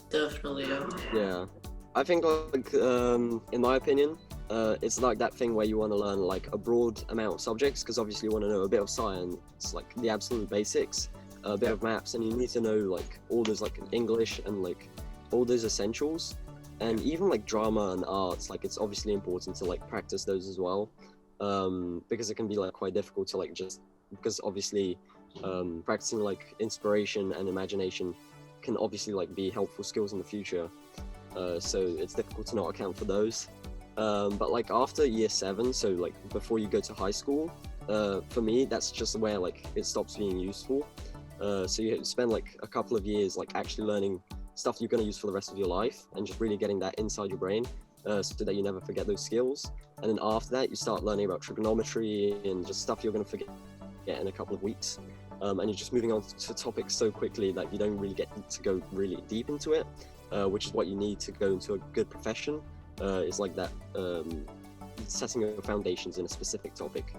Definitely, yeah. Yeah, I think like in my opinion, it's like that thing where you want to learn like a broad amount of subjects because obviously you want to know a bit of science, like the absolute basics, a bit of maths, and you need to know like all those like English and like all those essentials, and even like drama and arts. Like it's obviously important to like practice those as well, because it can be like quite difficult to like just because obviously practicing like inspiration and imagination can obviously like be helpful skills in the future. So it's difficult to not account for those. But like after year 7, so like before you go to high school, for me that's just where like it stops being useful. So you spend like a couple of years like actually learning stuff you're going to use for the rest of your life and just really getting that inside your brain, so that you never forget those skills. And then after that you start learning about trigonometry and just stuff you're going to forget in a couple of weeks. And you're just moving on to topics so quickly that you don't really get to go really deep into it, which is what you need to go into a good profession. Is like that, setting your foundations in a specific topic,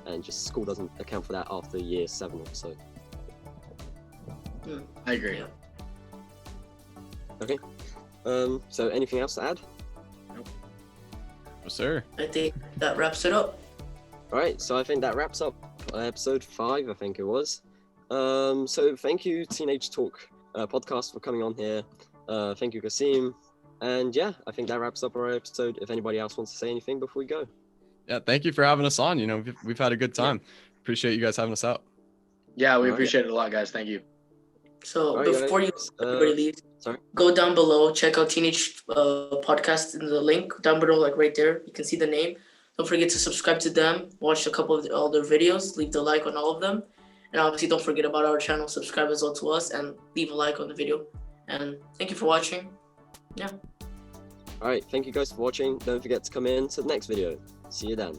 and just school doesn't account for that after year 7 or so. I agree. Yeah. Okay. So anything else to add? No, sir. I think that wraps it up. All right. So I think that wraps up episode 5. I think it was. So thank you, Teenage Talk podcast, for coming on here. Thank you, Kasim. And yeah, I think that wraps up our episode. If anybody else wants to say anything before we go. Yeah, thank you for having us on. You know, we've had a good time. Appreciate you guys having us out. Yeah, we appreciate it a lot, guys. Thank you. So before everybody leaves, sorry, go down below, check out Teenage Podcast in the link down below, like right there. You can see the name. Don't forget to subscribe to them. Watch a couple of all their videos. Leave the like on all of them. And obviously, don't forget about our channel. Subscribe as well to us and leave a like on the video. And thank you for watching. Yeah. All right. Thank you guys for watching. Don't forget to come in to the next video. See you then.